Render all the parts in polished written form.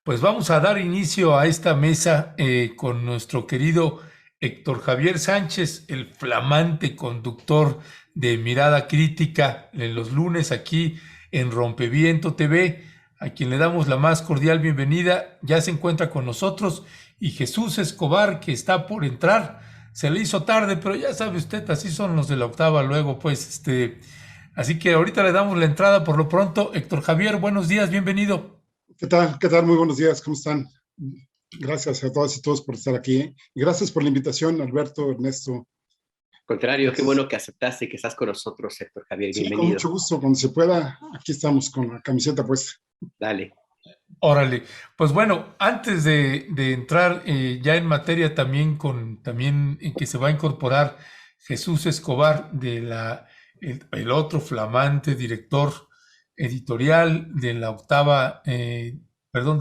Pues vamos a dar inicio a esta mesa con nuestro querido Héctor Javier Sánchez, el flamante conductor de Mirada Crítica en los lunes aquí en Rompeviento TV, a quien le damos la más cordial bienvenida. Ya se encuentra con nosotros y Jesús Escobar, que está por entrar. Se le hizo tarde, pero ya sabe usted, así son los de la octava luego, pues, así que ahorita le damos la entrada por lo pronto. Héctor Javier, buenos días, bienvenido. ¿Qué tal? ¿Qué tal? Muy buenos días, ¿cómo están? Gracias a todas y todos por estar aquí. Y gracias por la invitación, Alberto, Ernesto. Contrario, qué bueno que aceptaste y que estás con nosotros, Héctor Javier. Sí, Bienvenido. con mucho gusto, cuando se pueda, aquí estamos con la camiseta puesta. Dale. Órale, pues bueno, antes de entrar ya en materia también que se va a incorporar Jesús Escobar el otro flamante director editorial de la octava, de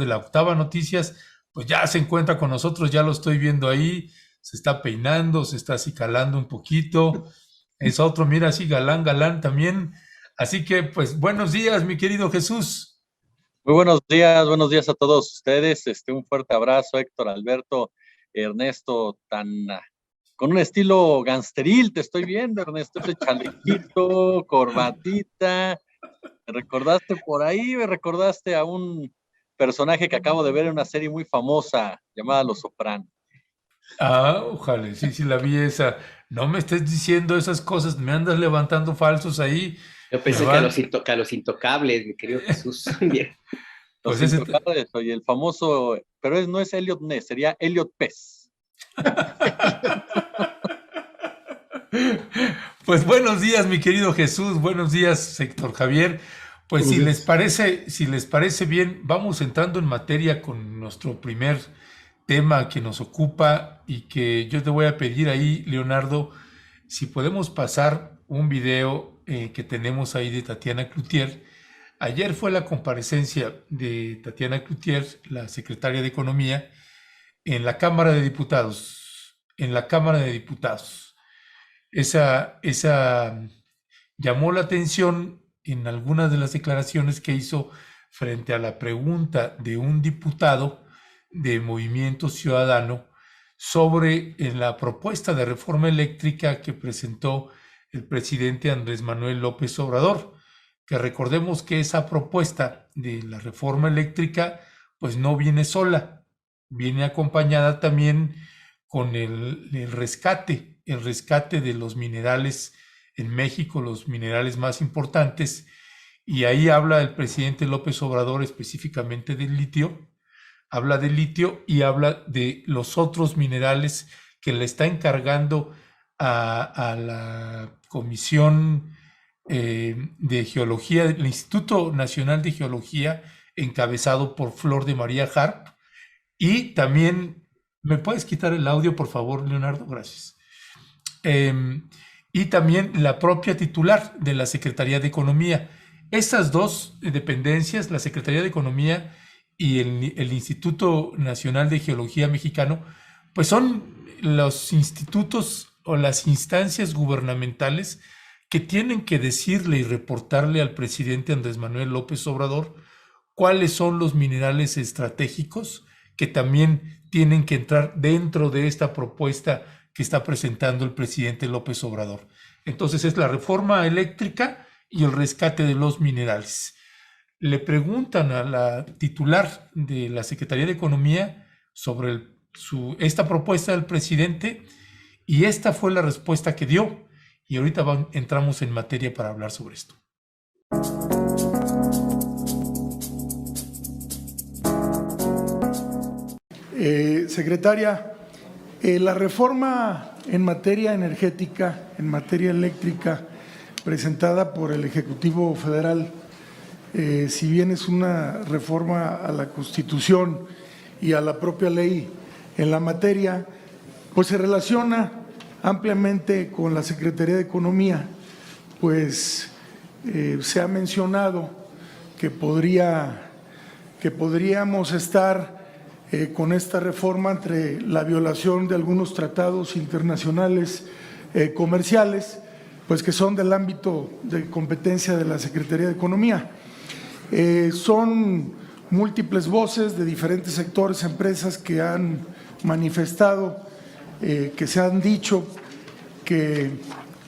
la octava Noticias, pues ya se encuentra con nosotros, ya lo estoy viendo ahí, se está peinando, se está acicalando un poquito, es otro, mira, así galán también, así que pues buenos días, mi querido Jesús. Muy buenos días a todos ustedes. Un fuerte abrazo, Héctor, Alberto, Ernesto, con un estilo gangsteril, te estoy viendo, Ernesto, ese chalequito, corbatita. ¿Me recordaste por ahí? ¿Me recordaste a un personaje que acabo de ver en una serie muy famosa llamada Los Soprano? Ah, ojalá, sí la vi esa. No me estés diciendo esas cosas, me andas levantando falsos ahí. Yo pensé que a los intocables, mi querido Jesús. Bien. Los Pues intocables, oye, el famoso, pero no es Elliot Ness, sería Elliot Pez. Pues buenos días, mi querido Jesús, buenos días, Héctor Javier. Pues si les parece bien, vamos entrando en materia con nuestro primer tema que nos ocupa y que yo te voy a pedir ahí, Leonardo, si podemos pasar un video que tenemos ahí de Tatiana Cloutier. Ayer fue la comparecencia de Tatiana Cloutier, la secretaria de Economía, en la Cámara de Diputados. Esa llamó la atención en algunas de las declaraciones que hizo frente a la pregunta de un diputado de Movimiento Ciudadano sobre la propuesta de reforma eléctrica que presentó el presidente Andrés Manuel López Obrador, que recordemos que esa propuesta de la reforma eléctrica pues no viene sola, viene acompañada también con el rescate de los minerales en México, los minerales más importantes, y ahí habla el presidente López Obrador específicamente del litio, habla del litio y habla de los otros minerales que le está encargando a la Comisión de Geología, el Instituto Nacional de Geología, encabezado por Flor de María Harp, y también, ¿me puedes quitar el audio, por favor, Leonardo? Gracias. Y también la propia titular de la Secretaría de Economía. Estas dos dependencias, la Secretaría de Economía y el Instituto Nacional de Geología Mexicano, pues son los institutos o las instancias gubernamentales que tienen que decirle y reportarle al presidente Andrés Manuel López Obrador cuáles son los minerales estratégicos que también tienen que entrar dentro de esta propuesta que está presentando el presidente López Obrador. Entonces es la reforma eléctrica y el rescate de los minerales. Le preguntan a la titular de la Secretaría de Economía sobre esta propuesta del presidente y esta fue la respuesta que dio. Y ahorita entramos en materia para hablar sobre esto. Secretaria, la reforma en materia energética, en materia eléctrica, presentada por el Ejecutivo Federal, si bien es una reforma a la Constitución y a la propia ley en la materia, pues se relaciona ampliamente con la Secretaría de Economía, pues se ha mencionado que podríamos estar con esta reforma entre la violación de algunos tratados internacionales comerciales, pues que son del ámbito de competencia de la Secretaría de Economía. Son múltiples voces de diferentes sectores, empresas que han manifestado, que se han dicho que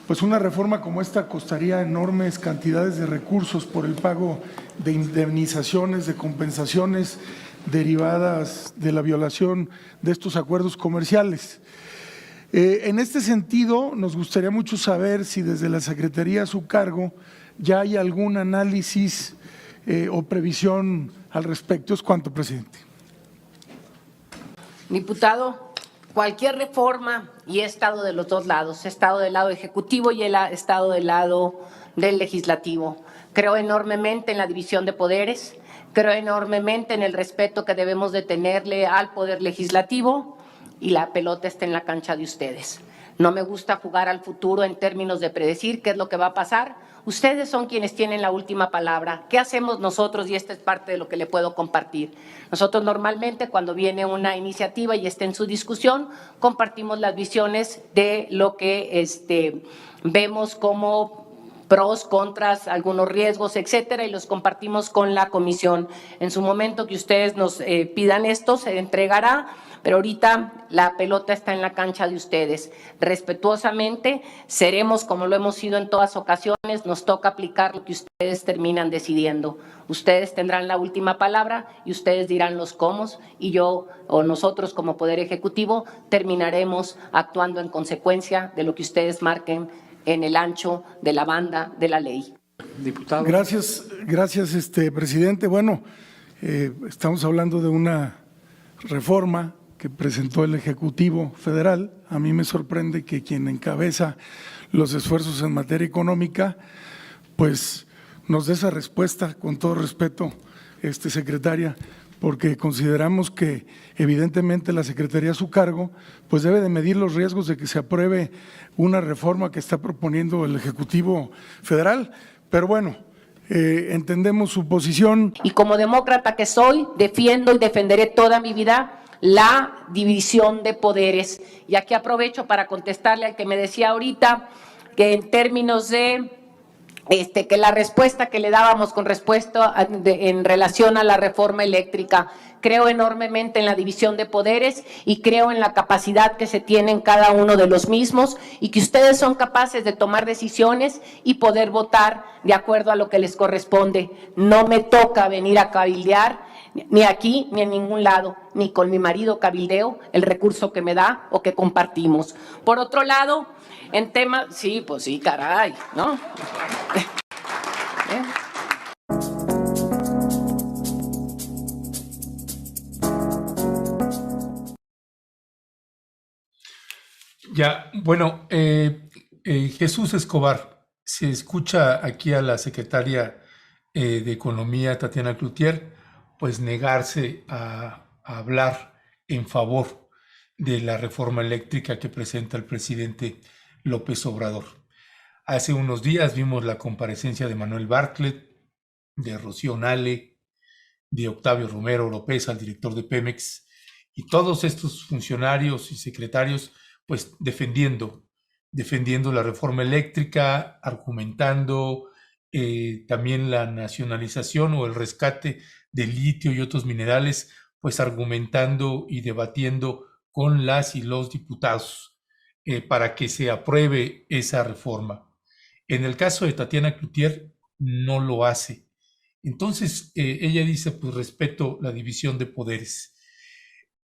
pues una reforma como esta costaría enormes cantidades de recursos por el pago de indemnizaciones, de compensaciones derivadas de la violación de estos acuerdos comerciales. En este sentido, nos gustaría mucho saber si desde la Secretaría a su cargo ya hay algún análisis o previsión al respecto. Es cuanto, presidente. Diputado, cualquier reforma, y he estado de los dos lados, he estado del lado ejecutivo y he estado del lado del legislativo. Creo enormemente en la división de poderes, creo enormemente en el respeto que debemos de tenerle al poder legislativo, y la pelota está en la cancha de ustedes. No me gusta jugar al futuro en términos de predecir qué es lo que va a pasar. Ustedes son quienes tienen la última palabra. ¿Qué hacemos nosotros? Y esta es parte de lo que le puedo compartir. Nosotros normalmente cuando viene una iniciativa y está en su discusión, compartimos las visiones de lo que vemos como pros, contras, algunos riesgos, etcétera, y los compartimos con la comisión. En su momento que ustedes nos pidan esto, se entregará, pero ahorita la pelota está en la cancha de ustedes. Respetuosamente seremos como lo hemos sido en todas ocasiones, nos toca aplicar lo que ustedes terminan decidiendo. Ustedes tendrán la última palabra y ustedes dirán los cómo, y yo o nosotros como Poder Ejecutivo terminaremos actuando en consecuencia de lo que ustedes marquen en el ancho de la banda de la ley. Diputado. Gracias, presidente. Bueno, estamos hablando de una reforma que presentó el Ejecutivo Federal. A mí me sorprende que quien encabeza los esfuerzos en materia económica, pues nos dé esa respuesta, con todo respeto, secretaria, porque consideramos que evidentemente la Secretaría a su cargo pues debe de medir los riesgos de que se apruebe una reforma que está proponiendo el Ejecutivo Federal. Pero bueno, entendemos su posición. Y como demócrata que soy, defiendo y defenderé toda mi vida la división de poderes. Y aquí aprovecho para contestarle al que me decía ahorita que en términos de que la respuesta que le dábamos con respuesta en relación a la reforma eléctrica, creo enormemente en la división de poderes y creo en la capacidad que se tiene en cada uno de los mismos y que ustedes son capaces de tomar decisiones y poder votar de acuerdo a lo que les corresponde. No me toca venir a cabildear ni aquí ni en ningún lado, ni con mi marido cabildeo el recurso que me da o que compartimos. Por otro lado, en tema, sí, pues sí, caray, ¿no? Ya, bueno, Jesús Escobar, se escucha aquí a la secretaria de Economía, Tatiana Cloutier, pues negarse a hablar en favor de la reforma eléctrica que presenta el presidente López Obrador. Hace unos días vimos la comparecencia de Manuel Bartlett, de Rocío Nale, de Octavio Romero Oropesa, el director de Pemex, y todos estos funcionarios y secretarios pues defendiendo la reforma eléctrica, argumentando también la nacionalización o el rescate del litio y otros minerales, pues argumentando y debatiendo con las y los diputados para que se apruebe esa reforma. En el caso de Tatiana Cloutier, no lo hace. Entonces, ella dice, pues respeto la división de poderes.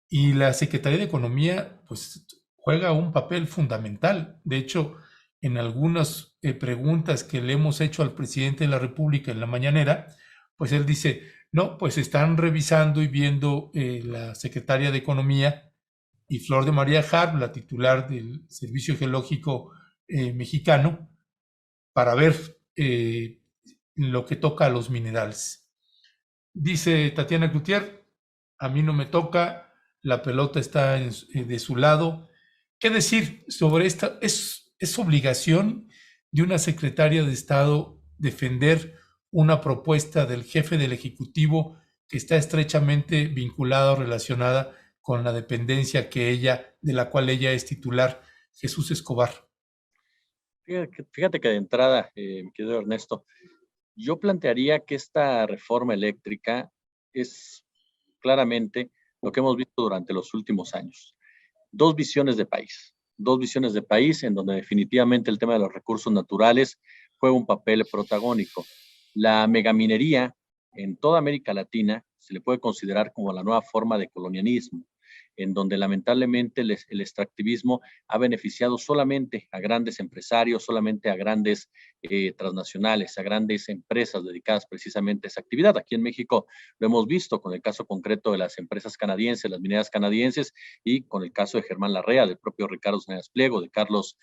Y la Secretaría de Economía, pues juega un papel fundamental. De hecho, en algunas preguntas que le hemos hecho al presidente de la República en la mañanera, pues él dice, no, pues están revisando y viendo la secretaria de Economía y Flor de María Harb, la titular del Servicio Geológico Mexicano, para ver lo que toca a los minerales. Dice Tatiana Cloutier, a mí no me toca, la pelota está de su lado. ¿Qué decir sobre esta? Es obligación de una secretaria de Estado defender una propuesta del jefe del Ejecutivo que está estrechamente vinculada o relacionada con la dependencia de la cual ella es titular, Jesús Escobar. Fíjate que de entrada, mi querido Ernesto, yo plantearía que esta reforma eléctrica es claramente lo que hemos visto durante los últimos años. Dos visiones de país en donde definitivamente el tema de los recursos naturales juega un papel protagónico. La megaminería en toda América Latina se le puede considerar como la nueva forma de colonialismo, en donde lamentablemente el extractivismo ha beneficiado solamente a grandes empresarios, solamente a grandes transnacionales, a grandes empresas dedicadas precisamente a esa actividad. Aquí en México lo hemos visto con el caso concreto de las empresas canadienses, las mineras canadienses, y con el caso de Germán Larrea, del propio Ricardo Salinas Pliego, de Carlos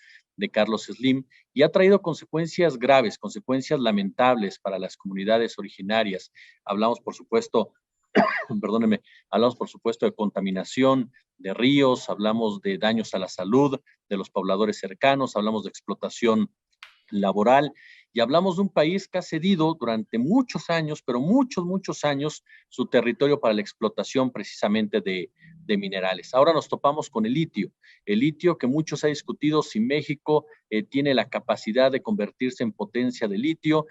Slim, y ha traído consecuencias graves, consecuencias lamentables para las comunidades originarias. Hablamos, por supuesto, perdónenme, hablamos por supuesto de contaminación de ríos, hablamos de daños a la salud de los pobladores cercanos, hablamos de explotación laboral y hablamos de un país que ha cedido durante muchos años, pero muchos años, su territorio para la explotación precisamente de minerales. Ahora nos topamos con el litio que muchos ha discutido si México tiene la capacidad de convertirse en potencia de litio.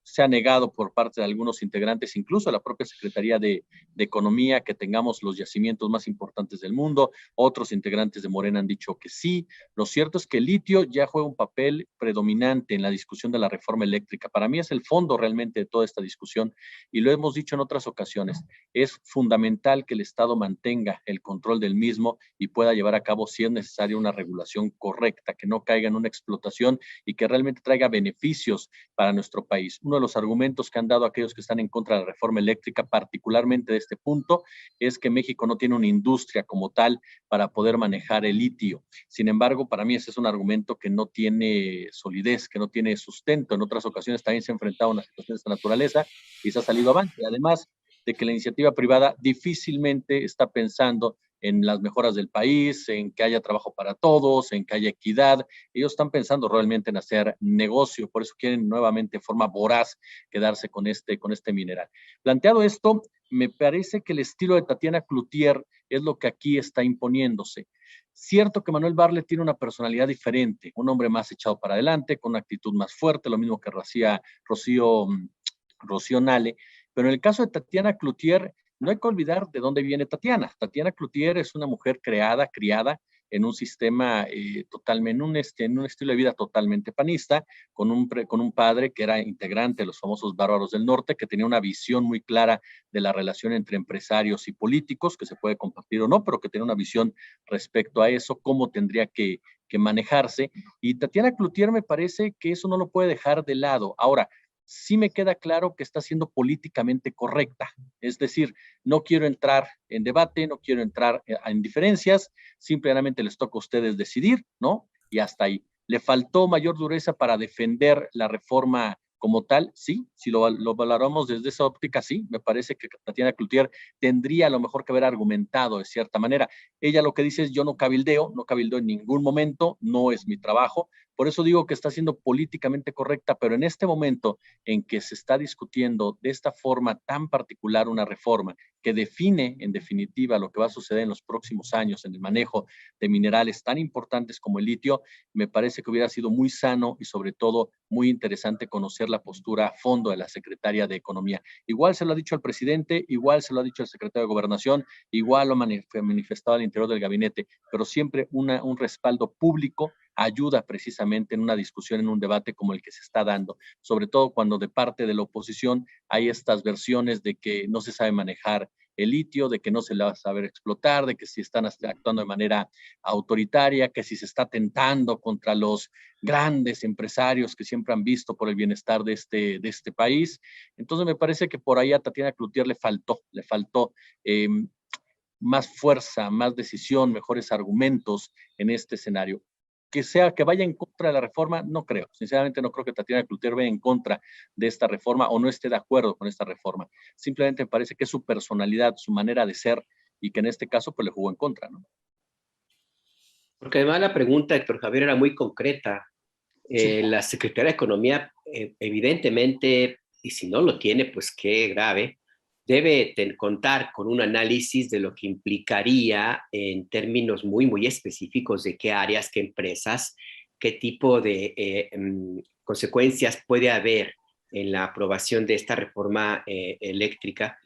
Se ha negado por parte de algunos integrantes, incluso la propia Secretaría de Economía, que tengamos los yacimientos más importantes del mundo. Otros integrantes de Morena han dicho que sí. Lo cierto es que el litio ya juega un papel predominante en la discusión de la reforma eléctrica. Para mí es el fondo realmente de toda esta discusión y lo hemos dicho en otras ocasiones. Es fundamental que el Estado mantenga el control del mismo y pueda llevar a cabo, si es necesario, una regulación correcta, que no caiga en una explotación y que realmente traiga beneficios para nuestro país. Uno de los argumentos que han dado aquellos que están en contra de la reforma eléctrica, particularmente de este punto, es que México no tiene una industria como tal para poder manejar el litio. Sin embargo, para mí ese es un argumento que no tiene solidez, que no tiene sustento. En otras ocasiones también se ha enfrentado a una situación de esta naturaleza y se ha salido avante. Además de que la iniciativa privada difícilmente está pensando en las mejoras del país, en que haya trabajo para todos, en que haya equidad. Ellos están pensando realmente en hacer negocio, por eso quieren nuevamente de forma voraz quedarse con este mineral. Planteado esto, me parece que el estilo de Tatiana Cloutier es lo que aquí está imponiéndose. Cierto que Manuel Bartlett tiene una personalidad diferente, un hombre más echado para adelante, con una actitud más fuerte, lo mismo que Rocío Nale, pero en el caso de Tatiana Cloutier, no hay que olvidar de dónde viene Tatiana. Tatiana Cloutier es una mujer criada en un sistema totalmente, en un estilo de vida totalmente panista, con un padre que era integrante de los famosos Bárbaros del Norte, que tenía una visión muy clara de la relación entre empresarios y políticos, que se puede compartir o no, pero que tenía una visión respecto a eso, cómo tendría que manejarse. Y Tatiana Cloutier me parece que eso no lo puede dejar de lado. Ahora, sí me queda claro que está siendo políticamente correcta. Es decir, no quiero entrar en debate, no quiero entrar en diferencias, simplemente les toca a ustedes decidir, ¿no? Y hasta ahí. ¿Le faltó mayor dureza para defender la reforma como tal? Sí, si lo valoramos desde esa óptica, sí. Me parece que Tatiana Cloutier tendría a lo mejor que haber argumentado de cierta manera. Ella lo que dice es: yo no cabildeo en ningún momento, no es mi trabajo. Por eso digo que está siendo políticamente correcta, pero en este momento en que se está discutiendo de esta forma tan particular una reforma que define en definitiva lo que va a suceder en los próximos años en el manejo de minerales tan importantes como el litio, me parece que hubiera sido muy sano y sobre todo muy interesante conocer la postura a fondo de la secretaria de Economía. Igual se lo ha dicho al presidente, igual se lo ha dicho al secretario de Gobernación, igual lo ha manifestado al interior del gabinete, pero siempre un respaldo público ayuda precisamente en una discusión, en un debate como el que se está dando, sobre todo cuando de parte de la oposición hay estas versiones de que no se sabe manejar el litio, de que no se la va a saber explotar, de que si están actuando de manera autoritaria, que si se está atentando contra los grandes empresarios que siempre han visto por el bienestar de este país. Entonces me parece que por ahí a Tatiana Cloutier le faltó más fuerza, más decisión, mejores argumentos en este escenario. Que vaya en contra de la reforma, no creo. Sinceramente no creo que Tatiana Cloutier vaya en contra de esta reforma o no esté de acuerdo con esta reforma. Simplemente me parece que es su personalidad, su manera de ser, y que en este caso pues le jugó en contra, ¿no? Porque además la pregunta, Héctor Javier, era muy concreta. La Secretaría de Economía, evidentemente, y si no lo tiene, pues qué grave, debe contar con un análisis de lo que implicaría en términos muy específicos de qué áreas, qué empresas, qué tipo de consecuencias puede haber en la aprobación de esta reforma eléctrica,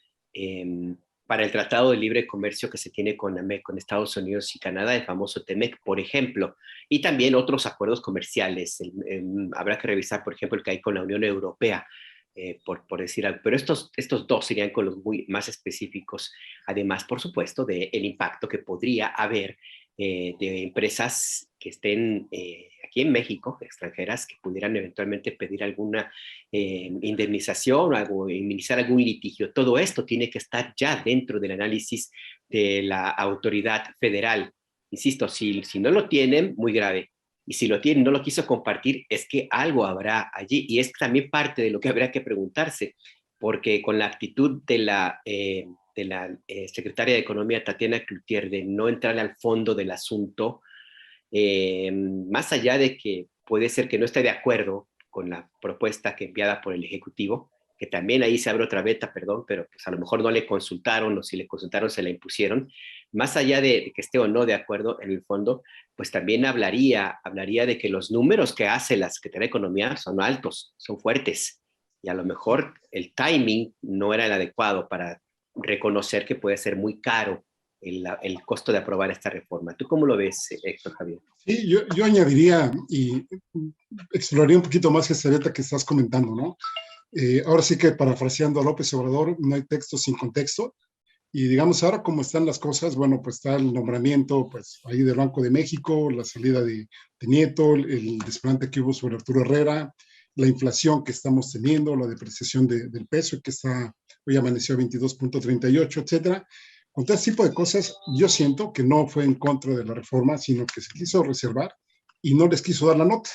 para el Tratado de Libre Comercio que se tiene con Estados Unidos y Canadá, el famoso TEMEC, por ejemplo, y también otros acuerdos comerciales. Habrá que revisar, por ejemplo, el que hay con la Unión Europea, por decir algo, pero estos dos serían con los más específicos, además, por supuesto, del impacto que podría haber de empresas que estén aquí en México, extranjeras, que pudieran eventualmente pedir alguna indemnización o iniciar algún litigio. Todo esto tiene que estar ya dentro del análisis de la autoridad federal. Insisto, si no lo tienen, muy grave. Y si lo tienen, no lo quiso compartir, es que algo habrá allí. Y es también parte de lo que habría que preguntarse, porque con la actitud de la secretaria de Economía, Tatiana Cloutier, de no entrar al fondo del asunto, más allá de que puede ser que no esté de acuerdo con la propuesta que enviada por el Ejecutivo, que también ahí se abre otra veta, perdón, pero pues a lo mejor no le consultaron, o si le consultaron se la impusieron. Más allá de que esté o no de acuerdo en el fondo, pues también hablaría de que los números que hace la Secretaría de Economía son altos, son fuertes, y a lo mejor el timing no era el adecuado para reconocer que puede ser muy caro el costo de aprobar esta reforma. ¿Tú cómo lo ves, Héctor Javier? Sí, yo añadiría y exploraría un poquito más esta beta que estás comentando, ¿no? Ahora sí que parafraseando a López Obrador, no hay texto sin contexto. Y digamos, ahora como están las cosas, bueno, pues está el nombramiento, pues ahí del Banco de México, la salida de Nieto, el desplante que hubo sobre Arturo Herrera, la inflación que estamos teniendo, la depreciación del peso que hoy amaneció a 22.38, etcétera. Con todo este tipo de cosas, yo siento que no fue en contra de la reforma, sino que se quiso reservar y no les quiso dar la nota.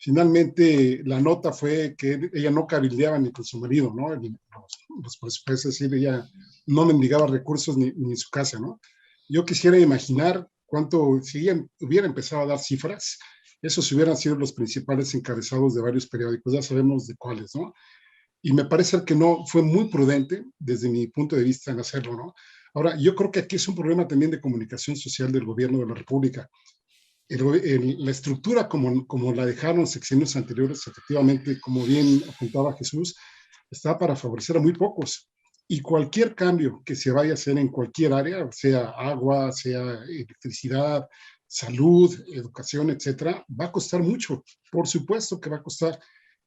Finalmente, la nota fue que ella no cabildeaba ni con su marido, ¿no? Los presupuestos, es decir, ella no mendigaba recursos ni en su casa, ¿no? Yo quisiera imaginar cuánto, si ella hubiera empezado a dar cifras, esos hubieran sido los principales encabezados de varios periódicos, ya sabemos de cuáles, ¿no? Y me parece que no fue muy prudente, desde mi punto de vista, en hacerlo, ¿no? Ahora, yo creo que aquí es un problema también de comunicación social del gobierno de la República. La estructura como la dejaron sexenios anteriores, efectivamente, como bien apuntaba Jesús, está para favorecer a muy pocos. Y cualquier cambio que se vaya a hacer en cualquier área, sea agua, sea electricidad, salud, educación, etcétera, va a costar mucho. Por supuesto que va a costar.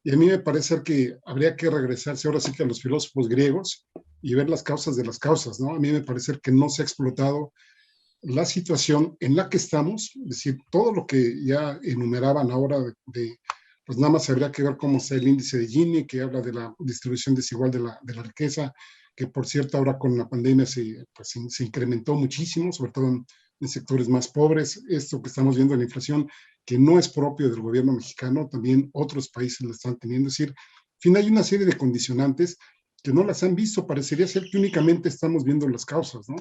Y a mí me parece que habría que regresarse ahora sí que a los filósofos griegos y ver las causas de las causas, ¿no? A mí me parece que no se ha explotado la situación en la que estamos, es decir, todo lo que ya enumeraban ahora pues nada más habría que ver cómo está el índice de Gini, que habla de la distribución desigual de la riqueza, que por cierto ahora con la pandemia se incrementó muchísimo, sobre todo en sectores más pobres. Esto que estamos viendo en la inflación, que no es propio del gobierno mexicano, también otros países lo están teniendo. Es decir, en fin, hay una serie de condicionantes que no las han visto. Parecería ser que únicamente estamos viendo las causas, ¿no?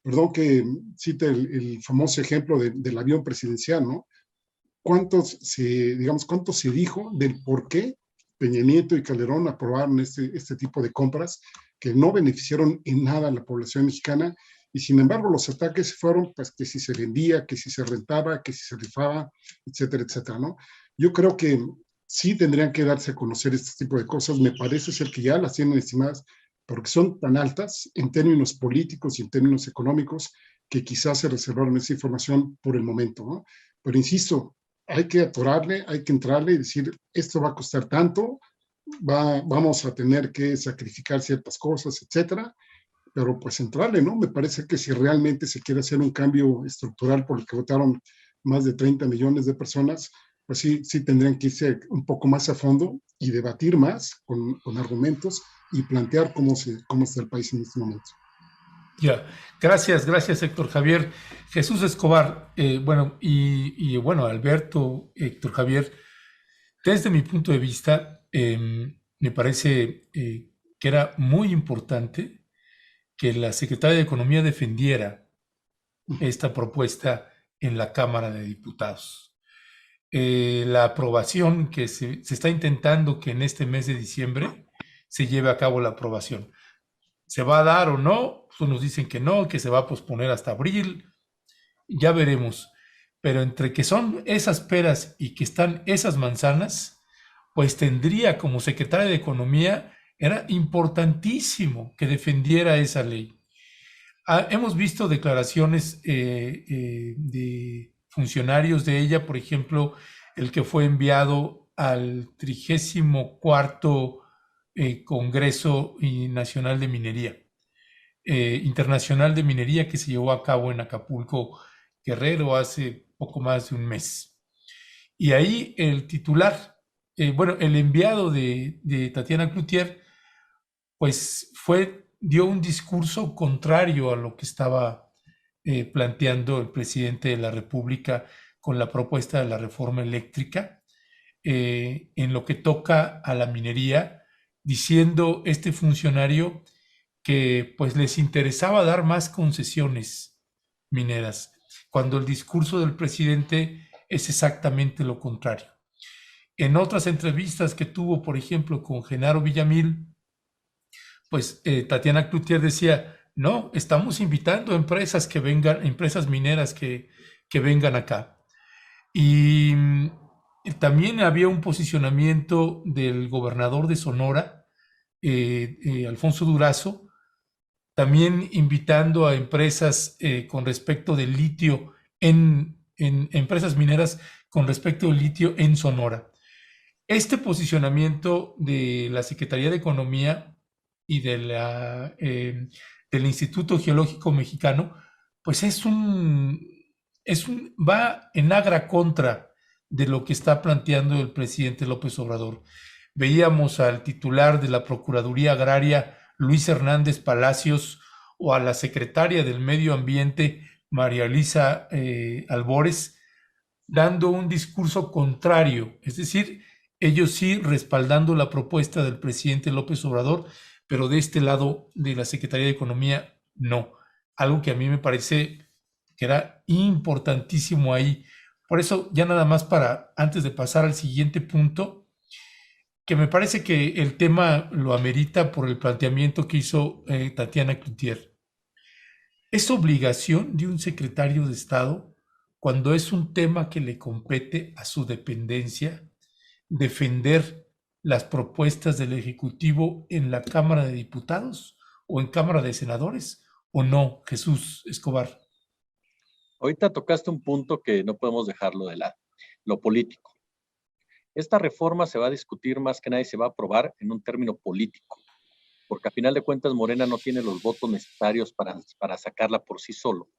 Perdón que cite el famoso ejemplo del avión presidencial, ¿no? ¿Cuánto se dijo del por qué Peña Nieto y Calderón aprobaron este tipo de compras que no beneficiaron en nada a la población mexicana? Y sin embargo los ataques fueron pues que si se vendía, que si se rentaba, que si se rifaba, etcétera, etcétera, ¿no? Yo creo que sí tendrían que darse a conocer este tipo de cosas. Me parece ser que ya las tienen estimadas, porque son tan altas en términos políticos y en términos económicos que quizás se reservaron esa información por el momento, ¿no? Pero insisto, hay que atorarle, hay que entrarle y decir, esto va a costar tanto, vamos a tener que sacrificar ciertas cosas, etcétera, pero pues entrarle, ¿no? Me parece que si realmente se quiere hacer un cambio estructural por el que votaron más de 30 millones de personas, pues sí tendrían que irse un poco más a fondo y debatir más con argumentos y plantear cómo está el país en este momento. Ya, gracias Héctor Javier. Jesús Escobar, bueno, Alberto, Héctor Javier, desde mi punto de vista, me parece que era muy importante que la Secretaría de Economía defendiera esta propuesta en la Cámara de Diputados. La aprobación que se está intentando que en este mes de diciembre se lleve a cabo la aprobación. ¿Se va a dar o no? Unos dicen que no, que se va a posponer hasta abril. Ya veremos. Pero entre que son esas peras y que están esas manzanas, pues tendría como secretaria de Economía Era importantísimo que defendiera esa ley. Hemos visto declaraciones de funcionarios de ella, por ejemplo, el que fue enviado al 34º Congreso Nacional de Minería, Internacional de Minería, que se llevó a cabo en Acapulco, Guerrero, hace poco más de un mes. Y ahí el titular, el enviado de Tatiana Cloutier, pues dio un discurso contrario a lo que estaba planteando el presidente de la República con la propuesta de la reforma eléctrica, en lo que toca a la minería, diciendo este funcionario que pues les interesaba dar más concesiones mineras, cuando el discurso del presidente es exactamente lo contrario. En otras entrevistas que tuvo, por ejemplo, con Genaro Villamil, pues Tatiana Cloutier decía, no, estamos invitando a empresas que vengan, empresas mineras que vengan acá. Y también había un posicionamiento del gobernador de Sonora, Alfonso Durazo, también invitando a empresas con respecto del litio, en empresas mineras con respecto del litio en Sonora. Este posicionamiento de la Secretaría de Economía y del Instituto Geológico Mexicano, pues va en agra contra de lo que está planteando el presidente López Obrador. Veíamos al titular de la Procuraduría Agraria, Luis Hernández Palacios, o a la secretaria del Medio Ambiente, María Elisa Albores, dando un discurso contrario, es decir, ellos sí respaldando la propuesta del presidente López Obrador, pero de este lado de la Secretaría de Economía, no. Algo que a mí me parece que era importantísimo ahí. Por eso, ya nada más antes de pasar al siguiente punto, que me parece que el tema lo amerita por el planteamiento que hizo Tatiana Cloutier. Es obligación de un secretario de Estado, cuando es un tema que le compete a su dependencia, defender las propuestas del Ejecutivo en la Cámara de Diputados o en Cámara de Senadores, ¿o no, Jesús Escobar? Ahorita tocaste un punto que no podemos dejarlo de lado, lo político. Esta reforma se va a discutir más que nada y se va a aprobar en un término político, porque a final de cuentas Morena no tiene los votos necesarios para sacarla por sí solo.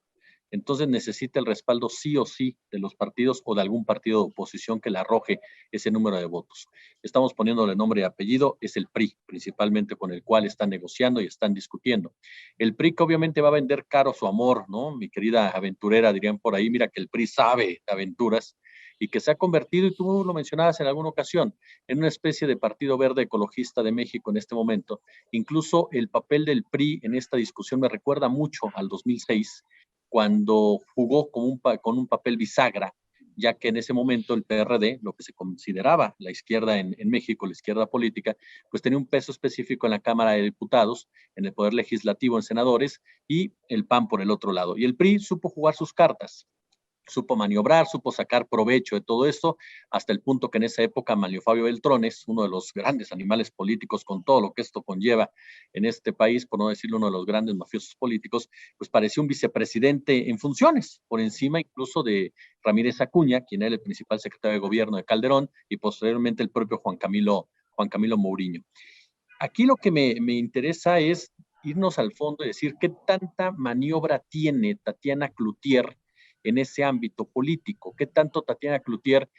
Entonces necesita el respaldo sí o sí de los partidos o de algún partido de oposición que le arroje ese número de votos. Estamos poniéndole nombre y apellido, es el PRI, principalmente con el cual están negociando y están discutiendo. El PRI que obviamente va a vender caro su amor, ¿no? Mi querida aventurera, dirían por ahí, mira que el PRI sabe de aventuras, y que se ha convertido, y tú lo mencionabas en alguna ocasión, en una especie de partido verde ecologista de México en este momento. Incluso el papel del PRI en esta discusión me recuerda mucho al 2006, cuando jugó con un papel bisagra, ya que en ese momento el PRD, lo que se consideraba la izquierda en México, la izquierda política, pues tenía un peso específico en la Cámara de Diputados, en el Poder Legislativo, en senadores, y el PAN por el otro lado. Y el PRI supo jugar sus cartas, supo maniobrar, supo sacar provecho de todo esto, hasta el punto que en esa época Manlio Fabio Beltrones, uno de los grandes animales políticos con todo lo que esto conlleva en este país, por no decirlo uno de los grandes mafiosos políticos, pues parecía un vicepresidente en funciones, por encima incluso de Ramírez Acuña, quien era el principal secretario de gobierno de Calderón, y posteriormente el propio Juan Camilo Mourinho. Aquí lo que me interesa es irnos al fondo y decir qué tanta maniobra tiene Tatiana Cloutier en ese ámbito político, qué tanto Tatiana Cloutier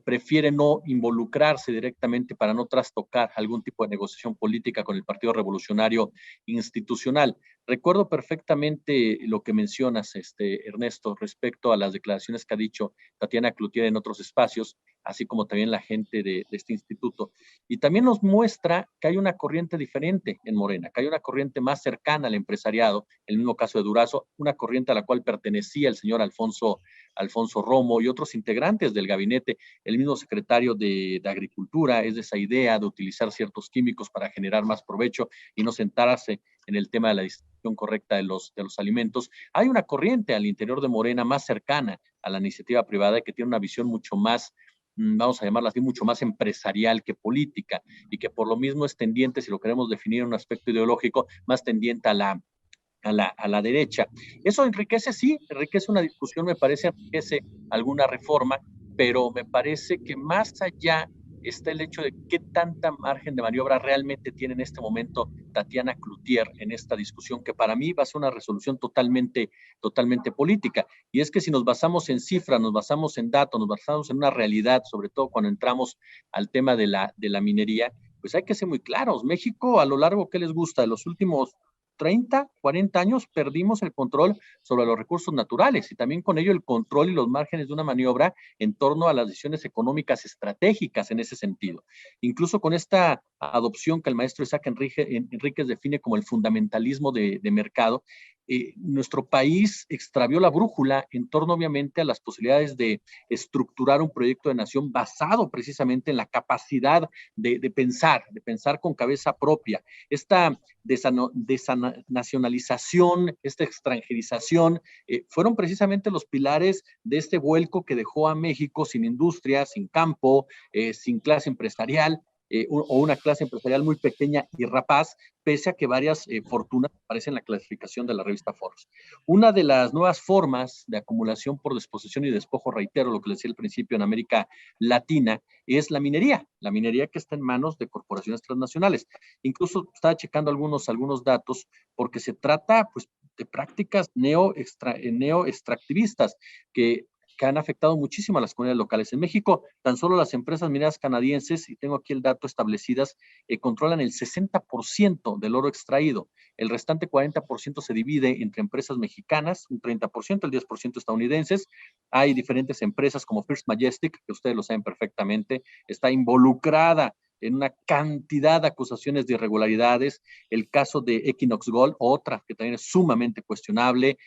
prefiere no involucrarse directamente para no trastocar algún tipo de negociación política con el Partido Revolucionario Institucional. Recuerdo perfectamente lo que mencionas, Ernesto, respecto a las declaraciones que ha dicho Tatiana Cloutier en otros espacios, así como también la gente de este instituto. Y también nos muestra que hay una corriente diferente en Morena, que hay una corriente más cercana al empresariado, el mismo caso de Durazo, una corriente a la cual pertenecía el señor Alfonso Romo y otros integrantes del gabinete, el mismo secretario de Agricultura, es de esa idea de utilizar ciertos químicos para generar más provecho y no sentarse en el tema de la distribución correcta de los alimentos. Hay una corriente al interior de Morena más cercana a la iniciativa privada y que tiene una visión mucho más vamos a llamarla así, mucho más empresarial que política, y que por lo mismo es tendiente, si lo queremos definir en un aspecto ideológico, más tendiente a la derecha. Eso enriquece, sí, enriquece una discusión, me parece, enriquece alguna reforma, pero me parece que más allá está el hecho de qué tanta margen de maniobra realmente tiene en este momento Tatiana Cloutier en esta discusión, que para mí va a ser una resolución totalmente política. Y es que si nos basamos en cifras, nos basamos en datos, nos basamos en una realidad, sobre todo cuando entramos al tema de la minería, pues hay que ser muy claros. México, a lo largo, ¿qué les gusta? De los últimos 30, 40 años perdimos el control sobre los recursos naturales y también con ello el control y los márgenes de una maniobra en torno a las decisiones económicas estratégicas en ese sentido. Incluso con esta adopción que el maestro Isaac Enríquez define como el fundamentalismo de mercado, nuestro país extravió la brújula en torno obviamente a las posibilidades de estructurar un proyecto de nación basado precisamente en la capacidad de pensar con cabeza propia. Esta desnacionalización, esta extranjerización, fueron precisamente los pilares de este vuelco que dejó a México sin industria, sin campo, sin clase empresarial, o una clase empresarial muy pequeña y rapaz, pese a que varias fortunas aparecen en la clasificación de la revista Forbes. Una de las nuevas formas de acumulación por disposición y despojo, reitero lo que les decía al principio, en América Latina, es la minería que está en manos de corporaciones transnacionales. Incluso estaba checando algunos datos, porque se trata pues, de prácticas neo-extractivistas que han afectado muchísimo a las comunidades locales. En México, tan solo las empresas mineras canadienses, y tengo aquí el dato establecidas, controlan el 60% del oro extraído. El restante 40% se divide entre empresas mexicanas, un 30%, el 10% estadounidenses. Hay diferentes empresas como First Majestic, que ustedes lo saben perfectamente, está involucrada en una cantidad de acusaciones de irregularidades. El caso de Equinox Gold, otra que también es sumamente cuestionable,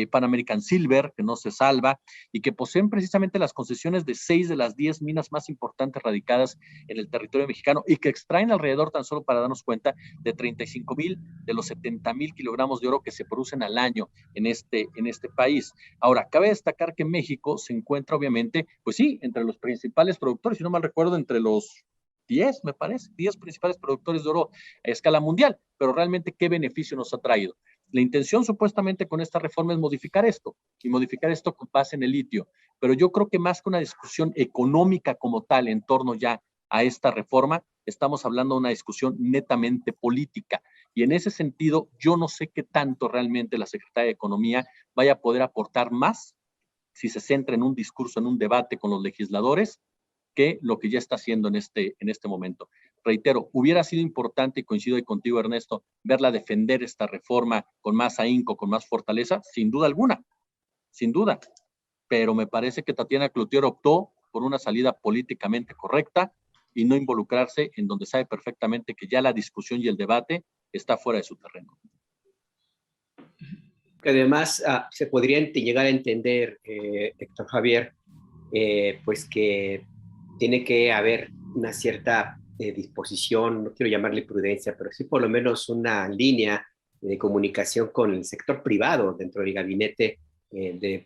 Pan American Silver, que no se salva, y que poseen precisamente las concesiones de 6 de las 10 minas más importantes radicadas en el territorio mexicano y que extraen alrededor, tan solo para darnos cuenta, de 35,000 de los 70,000 kilogramos de oro que se producen al año en este país. Ahora, cabe destacar que México se encuentra obviamente, pues sí, entre los principales productores, si no mal recuerdo, entre los 10, me parece, 10 principales productores de oro a escala mundial, pero realmente ¿qué beneficio nos ha traído? La intención supuestamente con esta reforma es modificar esto, y modificar esto con base en el litio, pero yo creo que más que una discusión económica como tal en torno ya a esta reforma, estamos hablando de una discusión netamente política, y en ese sentido yo no sé qué tanto realmente la Secretaría de Economía vaya a poder aportar más si se centra en un discurso, en un debate con los legisladores, que lo que ya está haciendo en este momento. Reitero, hubiera sido importante, y coincido ahí contigo, Ernesto, verla defender esta reforma con más ahínco, con más fortaleza, sin duda alguna, sin duda. Pero me parece que Tatiana Cloutier optó por una salida políticamente correcta y no involucrarse en donde sabe perfectamente que ya la discusión y el debate está fuera de su terreno. Que además se podría llegar a entender, Héctor Javier, pues que tiene que haber una cierta disposición, no quiero llamarle prudencia, pero sí por lo menos una línea de comunicación con el sector privado dentro del gabinete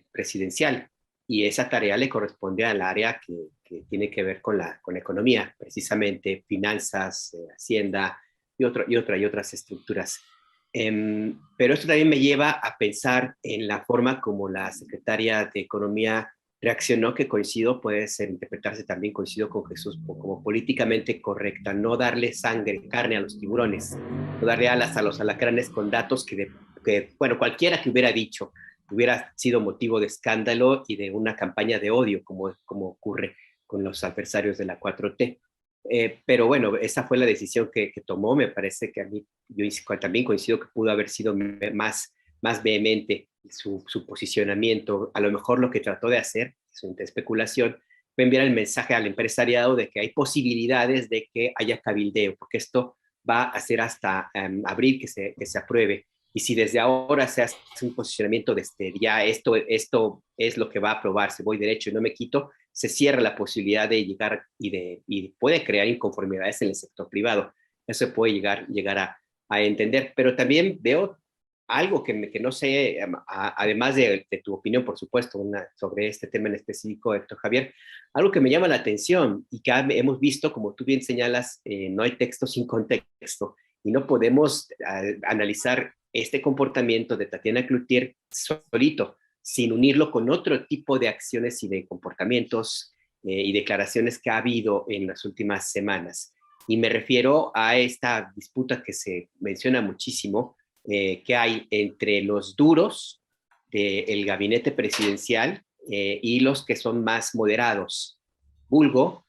presidencial. Y esa tarea le corresponde al área que tiene que ver con la economía, precisamente finanzas, hacienda y otras estructuras. Pero esto también me lleva a pensar en la forma como la secretaria de Economía reaccionó, que coincido, puede ser interpretarse también, coincido con Jesús, como políticamente correcta, no darle carne a los tiburones, no darle alas a los alacranes con datos bueno, cualquiera que hubiera dicho, hubiera sido motivo de escándalo y de una campaña de odio, como ocurre con los adversarios de la 4T. Pero bueno, esa fue la decisión que tomó. Me parece que a mí, yo también coincido que pudo haber sido más vehemente su posicionamiento. A lo mejor lo que trató de hacer, es una especulación, fue enviar el mensaje al empresariado de que hay posibilidades de que haya cabildeo, porque esto va a ser hasta abril que se apruebe. Y si desde ahora se hace un posicionamiento de ya esto es lo que va a aprobarse, voy derecho y no me quito, se cierra la posibilidad de llegar y puede crear inconformidades en el sector privado. Eso se puede llegar a entender. Pero también veo algo que no sé, además de tu opinión, por supuesto, sobre este tema en específico, Héctor Javier, algo que me llama la atención y que hemos visto, como tú bien señalas, no hay texto sin contexto y no podemos analizar este comportamiento de Tatiana Cloutier solito, sin unirlo con otro tipo de acciones y de comportamientos y declaraciones que ha habido en las últimas semanas. Y me refiero a esta disputa que se menciona muchísimo, que hay entre los duros del gabinete presidencial y los que son más moderados. Vulgo,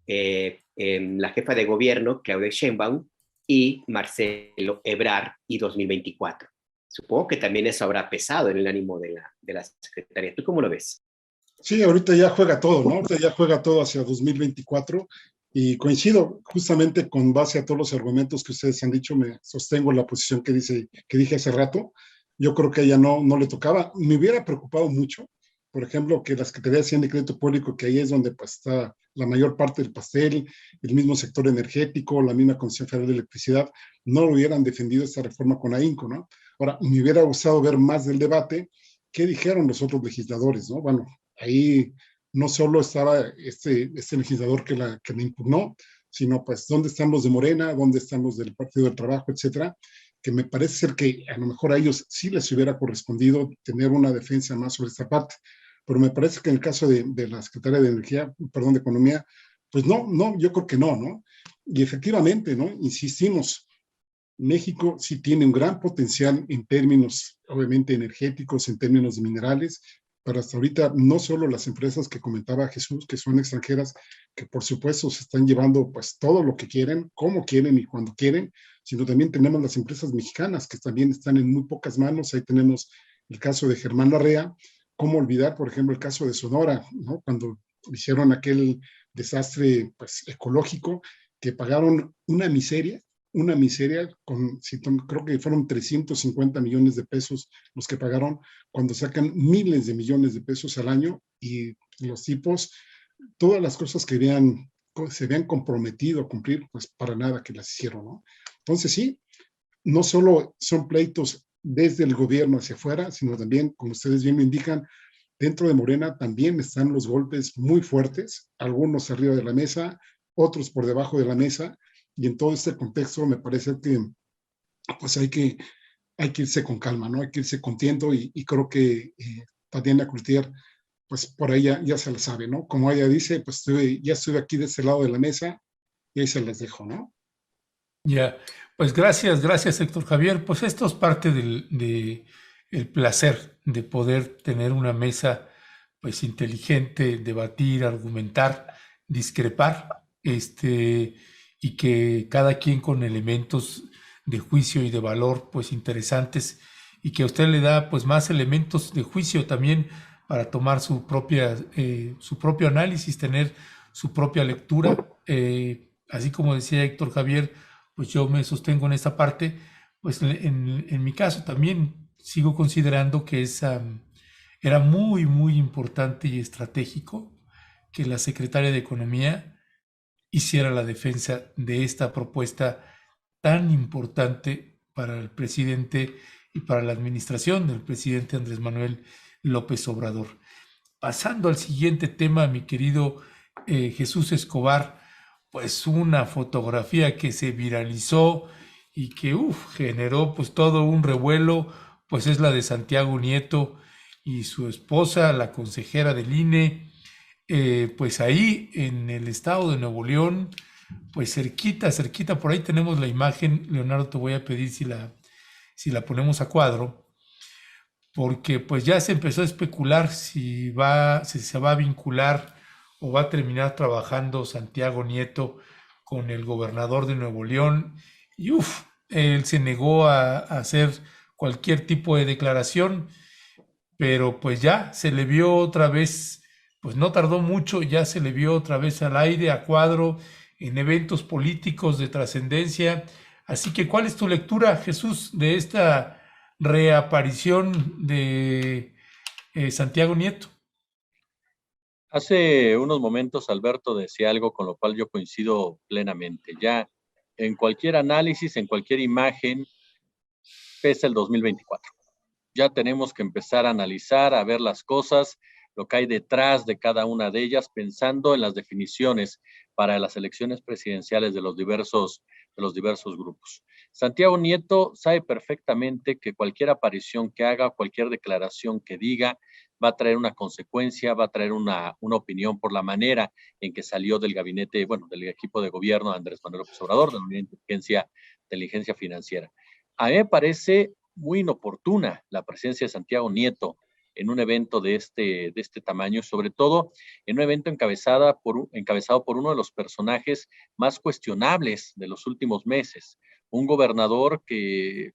la jefa de gobierno, Claudia Sheinbaum, y Marcelo Ebrard y 2024. Supongo que también eso habrá pesado en el ánimo de la secretaria. ¿Tú cómo lo ves? Sí, ahorita ya juega todo, ¿no? Ahorita ya juega todo hacia 2024 y coincido justamente con base a todos los argumentos que ustedes han dicho, me sostengo la posición que dije hace rato. Yo creo que a ella no le tocaba. Me hubiera preocupado mucho, por ejemplo, que la Secretaría de Hacienda y Crédito Público, que ahí es donde pues, está la mayor parte del pastel, el mismo sector energético, la misma Comisión Federal de Electricidad, no lo hubieran defendido esta reforma con ahínco, ¿no? Ahora, me hubiera gustado ver más del debate, qué dijeron los otros legisladores, ¿no? Bueno, ahí no solo estaba este legislador que la impugnó, sino pues dónde están los de Morena, dónde están los del Partido del Trabajo, etcétera, que me parece ser que a lo mejor a ellos sí les hubiera correspondido tener una defensa más sobre esta parte, pero me parece que en el caso de la Secretaría de Economía, pues no, yo creo que no, y efectivamente, ¿no? Insistimos, México sí tiene un gran potencial en términos, obviamente, energéticos, en términos de minerales, pero hasta ahorita no solo las empresas que comentaba Jesús, que son extranjeras, que por supuesto se están llevando pues todo lo que quieren, como quieren y cuando quieren, sino también tenemos las empresas mexicanas que también están en muy pocas manos. Ahí tenemos el caso de Germán Larrea. ¿Cómo olvidar, por ejemplo, el caso de Sonora, ¿no? Cuando hicieron aquel desastre pues, ecológico, que pagaron una miseria, creo que fueron 350 millones de pesos los que pagaron, cuando sacan miles de millones de pesos al año, y los tipos, todas las cosas que se habían comprometido a cumplir, pues para nada que las hicieron, ¿no? Entonces sí, no solo son pleitos desde el gobierno hacia afuera, sino también, como ustedes bien me indican, dentro de Morena también están los golpes muy fuertes, algunos arriba de la mesa, otros por debajo de la mesa, y en todo este contexto me parece que pues hay que irse con calma, ¿no? Hay que irse contiendo, y creo que Tatiana Cloutier, pues por ahí ya se la sabe, ¿no? Como ella dice, pues ya estuve aquí de este lado de la mesa y ahí se las dejo, ¿no? Ya, pues gracias Héctor Javier. Pues esto es parte el placer de poder tener una mesa pues inteligente, debatir, argumentar, discrepar, y que cada quien con elementos de juicio y de valor pues interesantes, y que a usted le da pues más elementos de juicio también para tomar su propio análisis, tener su propia lectura. Así como decía Héctor Javier, pues yo me sostengo en esta parte, pues en mi caso también sigo considerando que era muy, muy importante y estratégico que la secretaria de Economía hiciera la defensa de esta propuesta tan importante para el presidente y para la administración del presidente Andrés Manuel López Obrador. Pasando al siguiente tema, mi querido Jesús Escobar, pues una fotografía que se viralizó y que generó pues todo un revuelo, pues es la de Santiago Nieto y su esposa, la consejera del INE, pues ahí en el estado de Nuevo León, pues cerquita, por ahí tenemos la imagen. Leonardo, te voy a pedir si la ponemos a cuadro, porque pues ya se empezó a especular si se va a vincular o va a terminar trabajando Santiago Nieto con el gobernador de Nuevo León, y él se negó a hacer cualquier tipo de declaración, pero pues ya se le vio otra vez, pues no tardó mucho, ya se le vio otra vez al aire, a cuadro, en eventos políticos de trascendencia. Así que, ¿cuál es tu lectura, Jesús, de esta reaparición de Santiago Nieto? Hace unos momentos Alberto decía algo con lo cual yo coincido plenamente. Ya en cualquier análisis, en cualquier imagen, pesa el 2024. Ya tenemos que empezar a analizar, a ver las cosas, lo que hay detrás de cada una de ellas, pensando en las definiciones para las elecciones presidenciales de los diversos grupos. Santiago Nieto sabe perfectamente que cualquier aparición que haga, cualquier declaración que diga, va a traer una consecuencia, va a traer una opinión por la manera en que salió del gabinete, bueno, del equipo de gobierno de Andrés Manuel López Obrador, de la Unidad de Inteligencia Financiera. A mí me parece muy inoportuna la presencia de Santiago Nieto en un evento de este tamaño, sobre todo en un evento encabezado por uno de los personajes más cuestionables de los últimos meses, un gobernador que,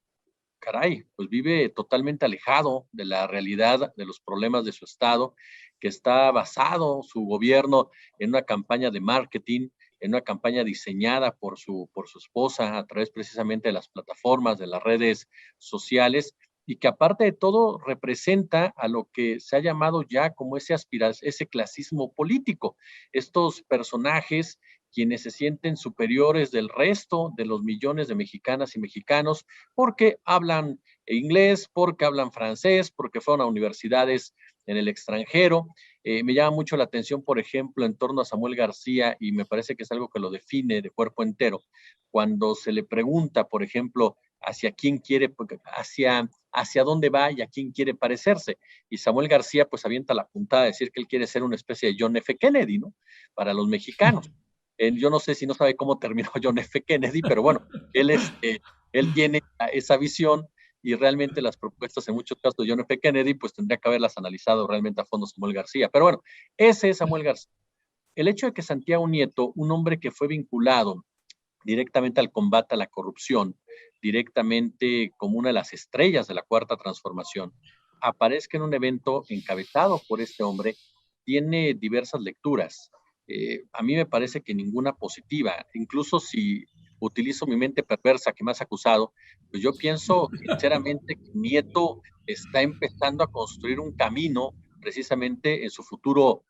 caray, pues vive totalmente alejado de la realidad, de los problemas de su estado, que está basado su gobierno en una campaña de marketing, en una campaña diseñada por su esposa a través precisamente de las plataformas, de las redes sociales, y que aparte de todo representa a lo que se ha llamado ya como ese clasismo político, estos personajes quienes se sienten superiores del resto de los millones de mexicanas y mexicanos porque hablan inglés, porque hablan francés, porque fueron a universidades en el extranjero. Me llama mucho la atención, por ejemplo, en torno a Samuel García, y me parece que es algo que lo define de cuerpo entero, cuando se le pregunta, por ejemplo, hacia quién quiere, hacia dónde va y a quién quiere parecerse. Y Samuel García pues avienta la puntada de decir que él quiere ser una especie de John F. Kennedy, ¿no? Para los mexicanos. Yo no sé si no sabe cómo terminó John F. Kennedy, pero bueno, él tiene esa visión y realmente las propuestas en muchos casos de John F. Kennedy pues tendría que haberlas analizado realmente a fondo Samuel García. Pero bueno, ese es Samuel García. El hecho de que Santiago Nieto, un hombre que fue vinculado directamente al combate a la corrupción, directamente como una de las estrellas de la Cuarta Transformación, aparezca en un evento encabezado por este hombre, tiene diversas lecturas. A mí me parece que ninguna positiva, incluso si utilizo mi mente perversa que me has acusado, pues yo pienso sinceramente que Nieto está empezando a construir un camino precisamente en su futuro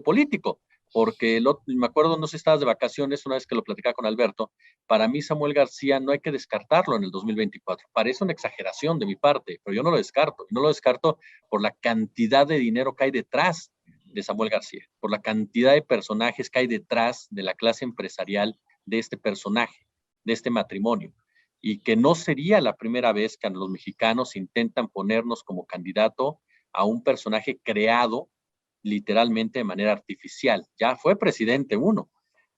político, porque me acuerdo, no sé si estabas de vacaciones una vez que lo platicaba con Alberto, para mí Samuel García no hay que descartarlo en el 2024, parece una exageración de mi parte, pero yo no lo descarto, y no lo descarto por la cantidad de dinero que hay detrás de Samuel García, por la cantidad de personajes que hay detrás de la clase empresarial de este personaje, de este matrimonio, y que no sería la primera vez que los mexicanos intentan ponernos como candidato a un personaje creado literalmente de manera artificial. Ya fue presidente uno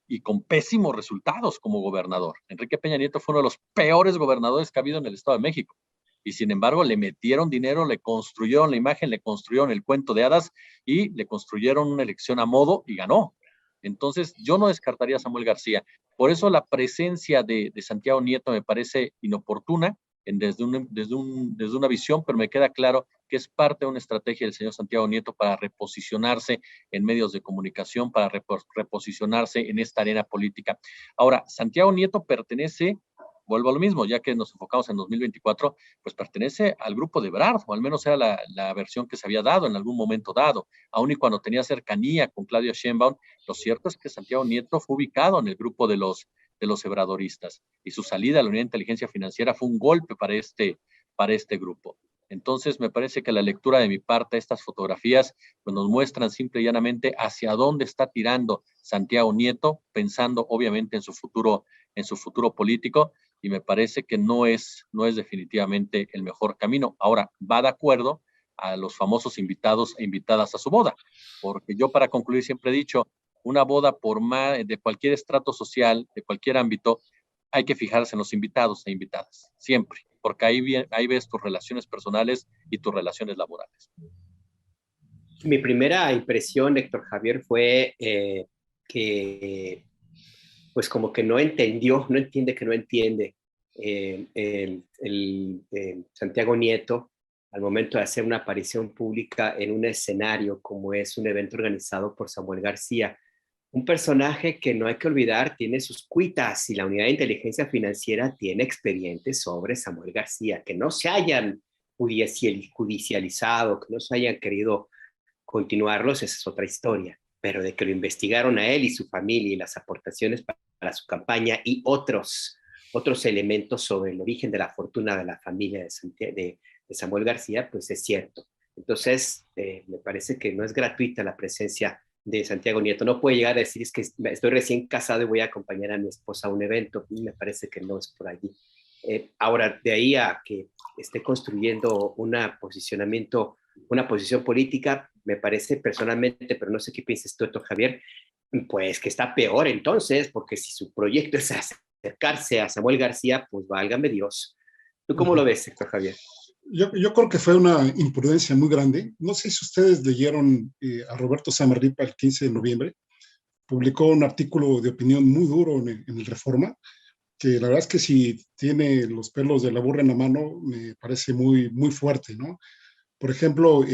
y con pésimos resultados como gobernador. Enrique Peña Nieto fue uno de los peores gobernadores que ha habido en el Estado de México. Y sin embargo le metieron dinero, le construyeron la imagen, le construyeron el cuento de hadas y le construyeron una elección a modo y ganó. Entonces yo no descartaría a Samuel García. Por eso la presencia de Santiago Nieto me parece inoportuna desde una visión, pero me queda claro que es parte de una estrategia del señor Santiago Nieto para reposicionarse en medios de comunicación, para reposicionarse en esta arena política. Ahora, Santiago Nieto pertenece, vuelvo a lo mismo, ya que nos enfocamos en 2024, pues pertenece al grupo de Ebrard, o al menos era la versión que se había dado en algún momento dado, aun y cuando tenía cercanía con Claudia Sheinbaum. Lo cierto es que Santiago Nieto fue ubicado en el grupo de los ebradoristas, y su salida a la Unidad de Inteligencia Financiera fue un golpe para este grupo. Entonces me parece que la lectura de mi parte, estas fotografías, pues nos muestran simple y llanamente hacia dónde está tirando Santiago Nieto, pensando obviamente en su futuro político, y me parece que no es definitivamente el mejor camino. Ahora, va de acuerdo a los famosos invitados e invitadas a su boda, porque yo, para concluir, siempre he dicho, una boda por más de cualquier estrato social, de cualquier ámbito, hay que fijarse en los invitados e invitadas, siempre, porque ahí ves tus relaciones personales y tus relaciones laborales. Mi primera impresión, Héctor Javier, fue que pues como que no entiende que no entiende Santiago Nieto al momento de hacer una aparición pública en un escenario como es un evento organizado por Samuel García. Un personaje que no hay que olvidar tiene sus cuitas, y la Unidad de Inteligencia Financiera tiene expedientes sobre Samuel García, que no se hayan judicializado, que no se hayan querido continuarlos, esa es otra historia, pero de que lo investigaron a él y su familia y las aportaciones para su campaña y otros otros elementos sobre el origen de la fortuna de la familia de Samuel García, pues es cierto. Entonces, me parece que no es gratuita la presencia de Santiago Nieto. No puede llegar a decir, es que estoy recién casado y voy a acompañar a mi esposa a un evento. Me parece que no es por allí. Ahora, de ahí a que esté construyendo una posición política, me parece personalmente, pero no sé qué piensas tú, doctor Javier, pues que está peor entonces, porque si su proyecto es acercarse a Samuel García, pues válgame Dios. ¿Tú cómo lo ves, doctor Javier? Yo creo que fue una imprudencia muy grande. No sé si ustedes leyeron a Roberto Samarripa el 15 de noviembre. Publicó un artículo de opinión muy duro en el Reforma, que la verdad es que si tiene los pelos de la burra en la mano, me parece muy, muy fuerte, ¿no? Por ejemplo,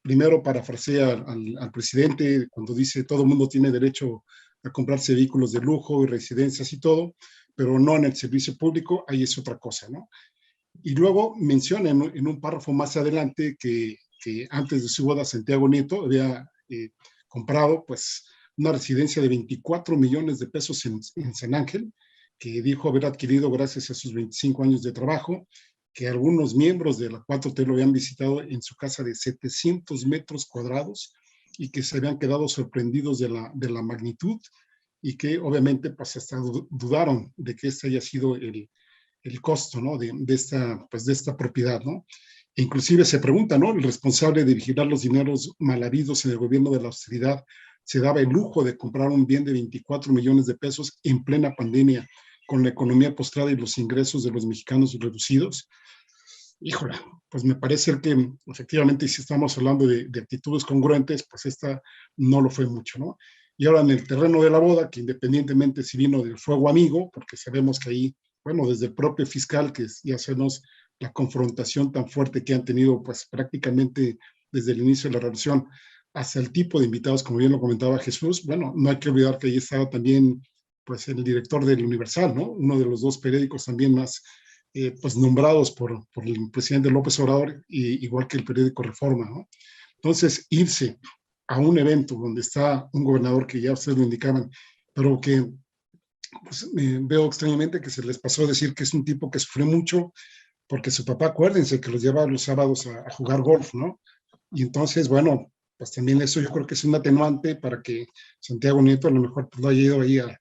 primero parafrasea al presidente cuando dice todo el mundo tiene derecho a comprarse vehículos de lujo y residencias y todo, pero no en el servicio público, ahí es otra cosa, ¿no? Y luego menciona en un párrafo más adelante que antes de su boda Santiago Nieto había comprado pues una residencia de 24 millones de pesos en San Ángel, que dijo haber adquirido gracias a sus 25 años de trabajo, que algunos miembros de la 4T lo habían visitado en su casa de 700 metros cuadrados y que se habían quedado sorprendidos de la magnitud y que obviamente pues hasta dudaron de que este haya sido el costo, ¿no? de esta propiedad, ¿no? E inclusive se pregunta, ¿no? El responsable de vigilar los dineros mal habidos en el gobierno de la austeridad se daba el lujo de comprar un bien de 24 millones de pesos en plena pandemia, con la economía postrada y los ingresos de los mexicanos reducidos. Híjole, pues me parece que efectivamente si estamos hablando de actitudes congruentes, pues esta no lo fue mucho, ¿no? Y ahora en el terreno de la boda, que independientemente si vino del fuego amigo, porque sabemos que ahí, bueno, desde el propio fiscal, que ya sabemos la confrontación tan fuerte que han tenido, pues prácticamente desde el inicio de la relación, hasta el tipo de invitados, como bien lo comentaba Jesús, bueno, no hay que olvidar que ahí estaba también, pues, el director del Universal, ¿no? Uno de los dos periódicos también más, pues, nombrados por el presidente López Obrador, igual que el periódico Reforma, ¿no? Entonces, irse a un evento donde está un gobernador que ya ustedes lo indicaban, pero que pues, veo extrañamente que se les pasó a decir que es un tipo que sufrió mucho, porque su papá, acuérdense, que los lleva los sábados a jugar golf, ¿no? Y entonces, bueno, pues también eso yo creo que es un atenuante para que Santiago Nieto a lo mejor pues, lo haya ido ahí a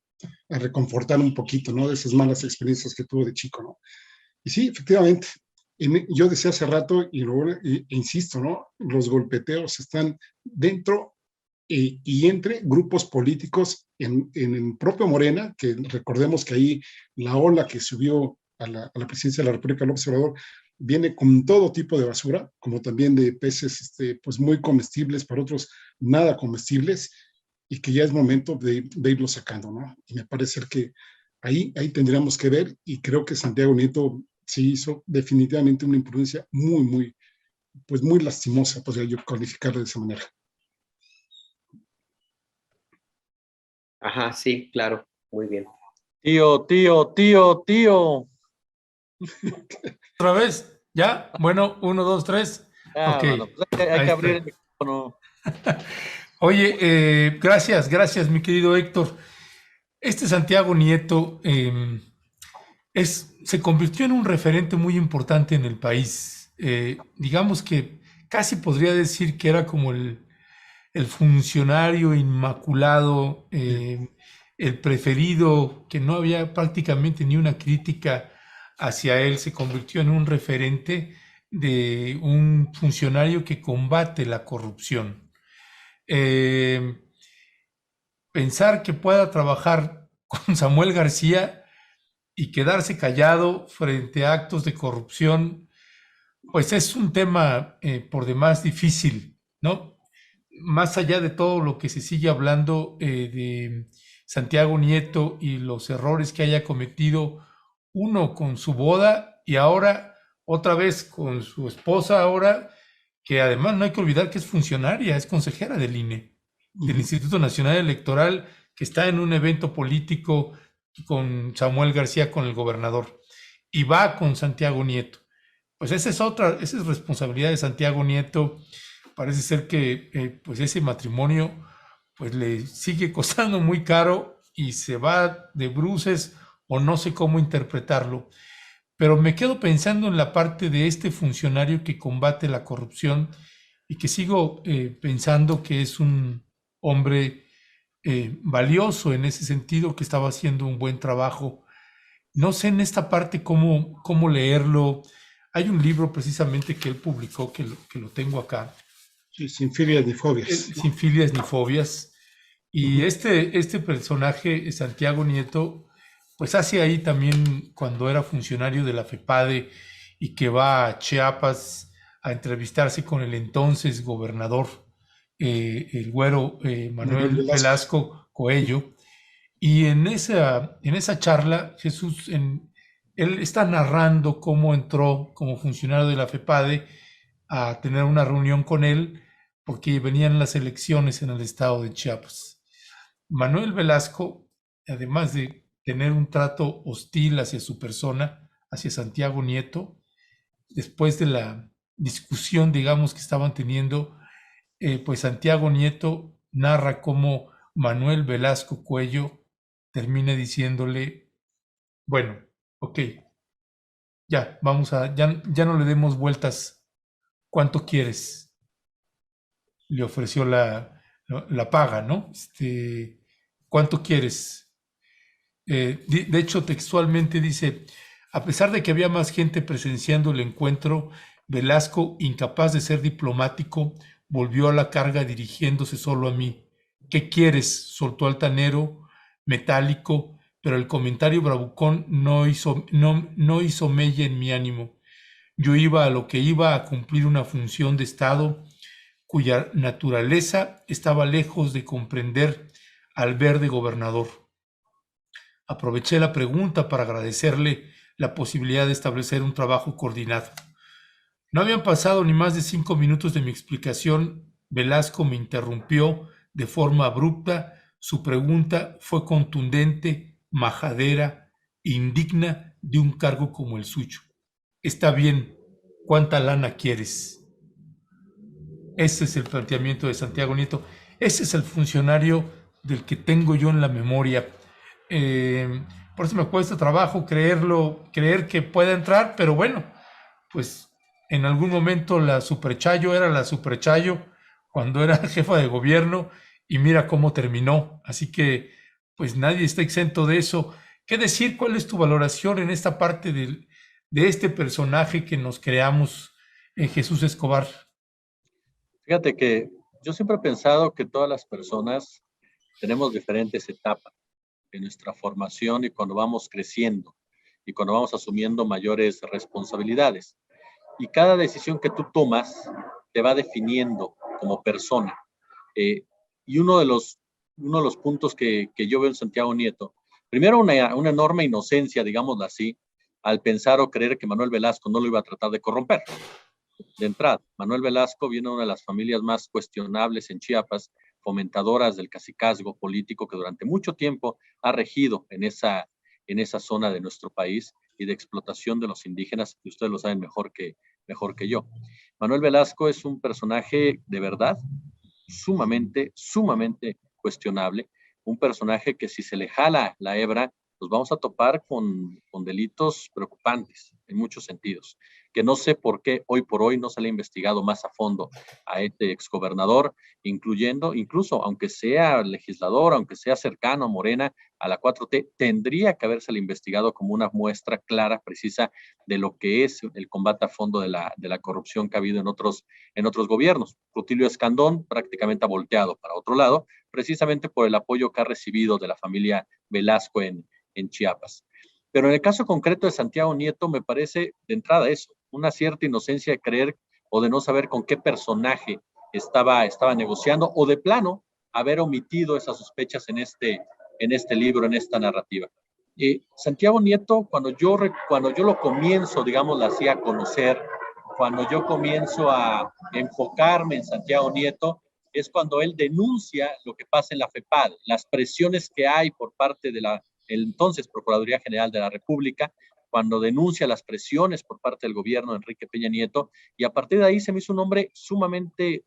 reconfortar un poquito, ¿no? De esas malas experiencias que tuvo de chico, ¿no? Y sí, efectivamente, yo decía hace rato, insisto, ¿no? Los golpeteos están dentro y entre grupos políticos en el propio Morena, que recordemos que ahí la ola que subió a la presidencia de la República, López Obrador, viene con todo tipo de basura, como también de peces pues muy comestibles, para otros nada comestibles, y que ya es momento de irlo sacando, ¿no? Y me parece que ahí tendríamos que ver, y creo que Santiago Nieto sí hizo definitivamente una imprudencia muy, pues muy lastimosa, podría yo calificarla de esa manera. Ajá, sí, claro, muy bien. Tío. ¿Otra vez? ¿Ya? Bueno, 1, 2, 3. Ah, Ok. bueno, pues hay Ahí que abrir está. el micrófono. Oye, gracias, mi querido Héctor. Este Santiago Nieto se convirtió en un referente muy importante en el país. Digamos que casi podría decir que era como el funcionario inmaculado, el preferido, que no había prácticamente ni una crítica hacia él. Se convirtió en un referente de un funcionario que combate la corrupción. Pensar que pueda trabajar con Samuel García y quedarse callado frente a actos de corrupción, pues es un tema por demás difícil, ¿no? Más allá de todo lo que se sigue hablando de Santiago Nieto y los errores que haya cometido, uno con su boda y ahora otra vez con su esposa ahora, que además no hay que olvidar que es funcionaria, es consejera del INE, del Instituto Nacional Electoral, que está en un evento político con Samuel García, con el gobernador, y va con Santiago Nieto. Pues esa es responsabilidad de Santiago Nieto. Parece ser que pues ese matrimonio pues le sigue costando muy caro y se va de bruces o no sé cómo interpretarlo, pero me quedo pensando en la parte de este funcionario que combate la corrupción y que sigo pensando que es un hombre valioso en ese sentido, que estaba haciendo un buen trabajo. No sé en esta parte cómo leerlo. Hay un libro precisamente que él publicó, que lo tengo acá, Sí, sin filias ni fobias, ¿no? Sin filias ni fobias. Y Ujú. este personaje, Santiago Nieto, pues hace ahí también cuando era funcionario de la FEPADE y que va a Chiapas a entrevistarse con el entonces gobernador, el güero Manuel Manuel Velasco. Velasco Coello. Y en esa charla, él está narrando cómo entró como funcionario de la FEPADE a tener una reunión con él porque venían las elecciones en el estado de Chiapas. Manuel Velasco, además de tener un trato hostil hacia su persona, hacia Santiago Nieto, después de la discusión, digamos, que estaban teniendo, pues Santiago Nieto narra cómo Manuel Velasco Cuello termina diciéndole, bueno, ok, ya no le demos vueltas, ¿cuánto quieres? Le ofreció la paga, ¿no? ¿Cuánto quieres? De hecho, textualmente dice, a pesar de que había más gente presenciando el encuentro, Velasco, incapaz de ser diplomático, volvió a la carga dirigiéndose solo a mí. ¿Qué quieres? Soltó altanero, metálico, pero el comentario bravucón no hizo mella en mi ánimo. Yo iba a lo que iba, a cumplir una función de Estado cuya naturaleza estaba lejos de comprender al verde gobernador. Aproveché la pregunta para agradecerle la posibilidad de establecer un trabajo coordinado. No habían pasado ni más de 5 minutos de mi explicación. Velasco me interrumpió de forma abrupta. Su pregunta fue contundente, majadera, indigna de un cargo como el suyo. Está bien, ¿cuánta lana quieres? Ese es el planteamiento de Santiago Nieto. Ese es el funcionario del que tengo yo en la memoria. Eh, por eso me cuesta trabajo creer que pueda entrar, pero bueno, pues en algún momento la Superchayo era la Superchayo cuando era jefa de gobierno y mira cómo terminó. Así que pues nadie está exento de eso. ¿Qué decir? ¿Cuál es tu valoración en esta parte de este personaje que nos creamos, Jesús Escobar? Fíjate que yo siempre he pensado que todas las personas tenemos diferentes etapas en nuestra formación y cuando vamos creciendo y cuando vamos asumiendo mayores responsabilidades. Y cada decisión que tú tomas te va definiendo como persona. Eh, y uno de los puntos que yo veo en Santiago Nieto, primero una enorme inocencia, digámoslo así, al pensar o creer que Manuel Velasco no lo iba a tratar de corromper. De entrada, Manuel Velasco viene de una de las familias más cuestionables en Chiapas, fomentadoras del cacicazgo político que durante mucho tiempo ha regido en esa zona de nuestro país y de explotación de los indígenas, que ustedes lo saben mejor que yo. Manuel Velasco es un personaje de verdad sumamente cuestionable, un personaje que si se le jala la hebra, nos vamos a topar con delitos preocupantes en muchos sentidos, que no sé por qué hoy por hoy no se le ha investigado más a fondo a este exgobernador, incluso aunque sea legislador, aunque sea cercano a Morena, a la 4T, tendría que haberse investigado como una muestra clara, precisa de lo que es el combate a fondo de la corrupción que ha habido en otros gobiernos. Rutilio Escandón prácticamente ha volteado para otro lado, precisamente por el apoyo que ha recibido de la familia Velasco en Chiapas. Pero en el caso concreto de Santiago Nieto, me parece de entrada eso, una cierta inocencia de creer o de no saber con qué personaje estaba negociando o de plano haber omitido esas sospechas en este libro, en esta narrativa. Santiago Nieto, cuando yo lo comienzo, digamos así, a conocer, cuando yo comienzo a enfocarme en Santiago Nieto, es cuando él denuncia lo que pasa en la FEPAD, las presiones que hay por parte de la entonces Procuraduría General de la República, cuando denuncia las presiones por parte del gobierno de Enrique Peña Nieto, y a partir de ahí se me hizo un hombre sumamente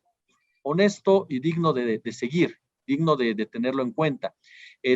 honesto y digno de seguir, digno de tenerlo en cuenta.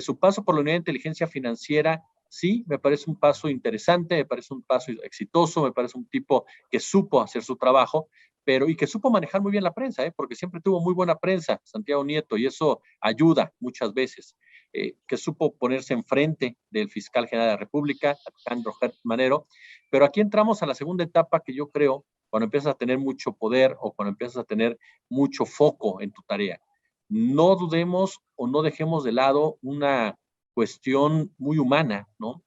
Su paso por la Unidad de Inteligencia Financiera sí, me parece un paso interesante, me parece un paso exitoso, me parece un tipo que supo hacer su trabajo, pero y que supo manejar muy bien la prensa, porque siempre tuvo muy buena prensa, Santiago Nieto, y eso ayuda muchas veces. Que supo ponerse enfrente del fiscal general de la República, Alejandro Gertz Manero, pero aquí entramos a la segunda etapa que yo creo, cuando empiezas a tener mucho poder o cuando empiezas a tener mucho foco en tu tarea. No dudemos o no dejemos de lado una cuestión muy humana, ¿no?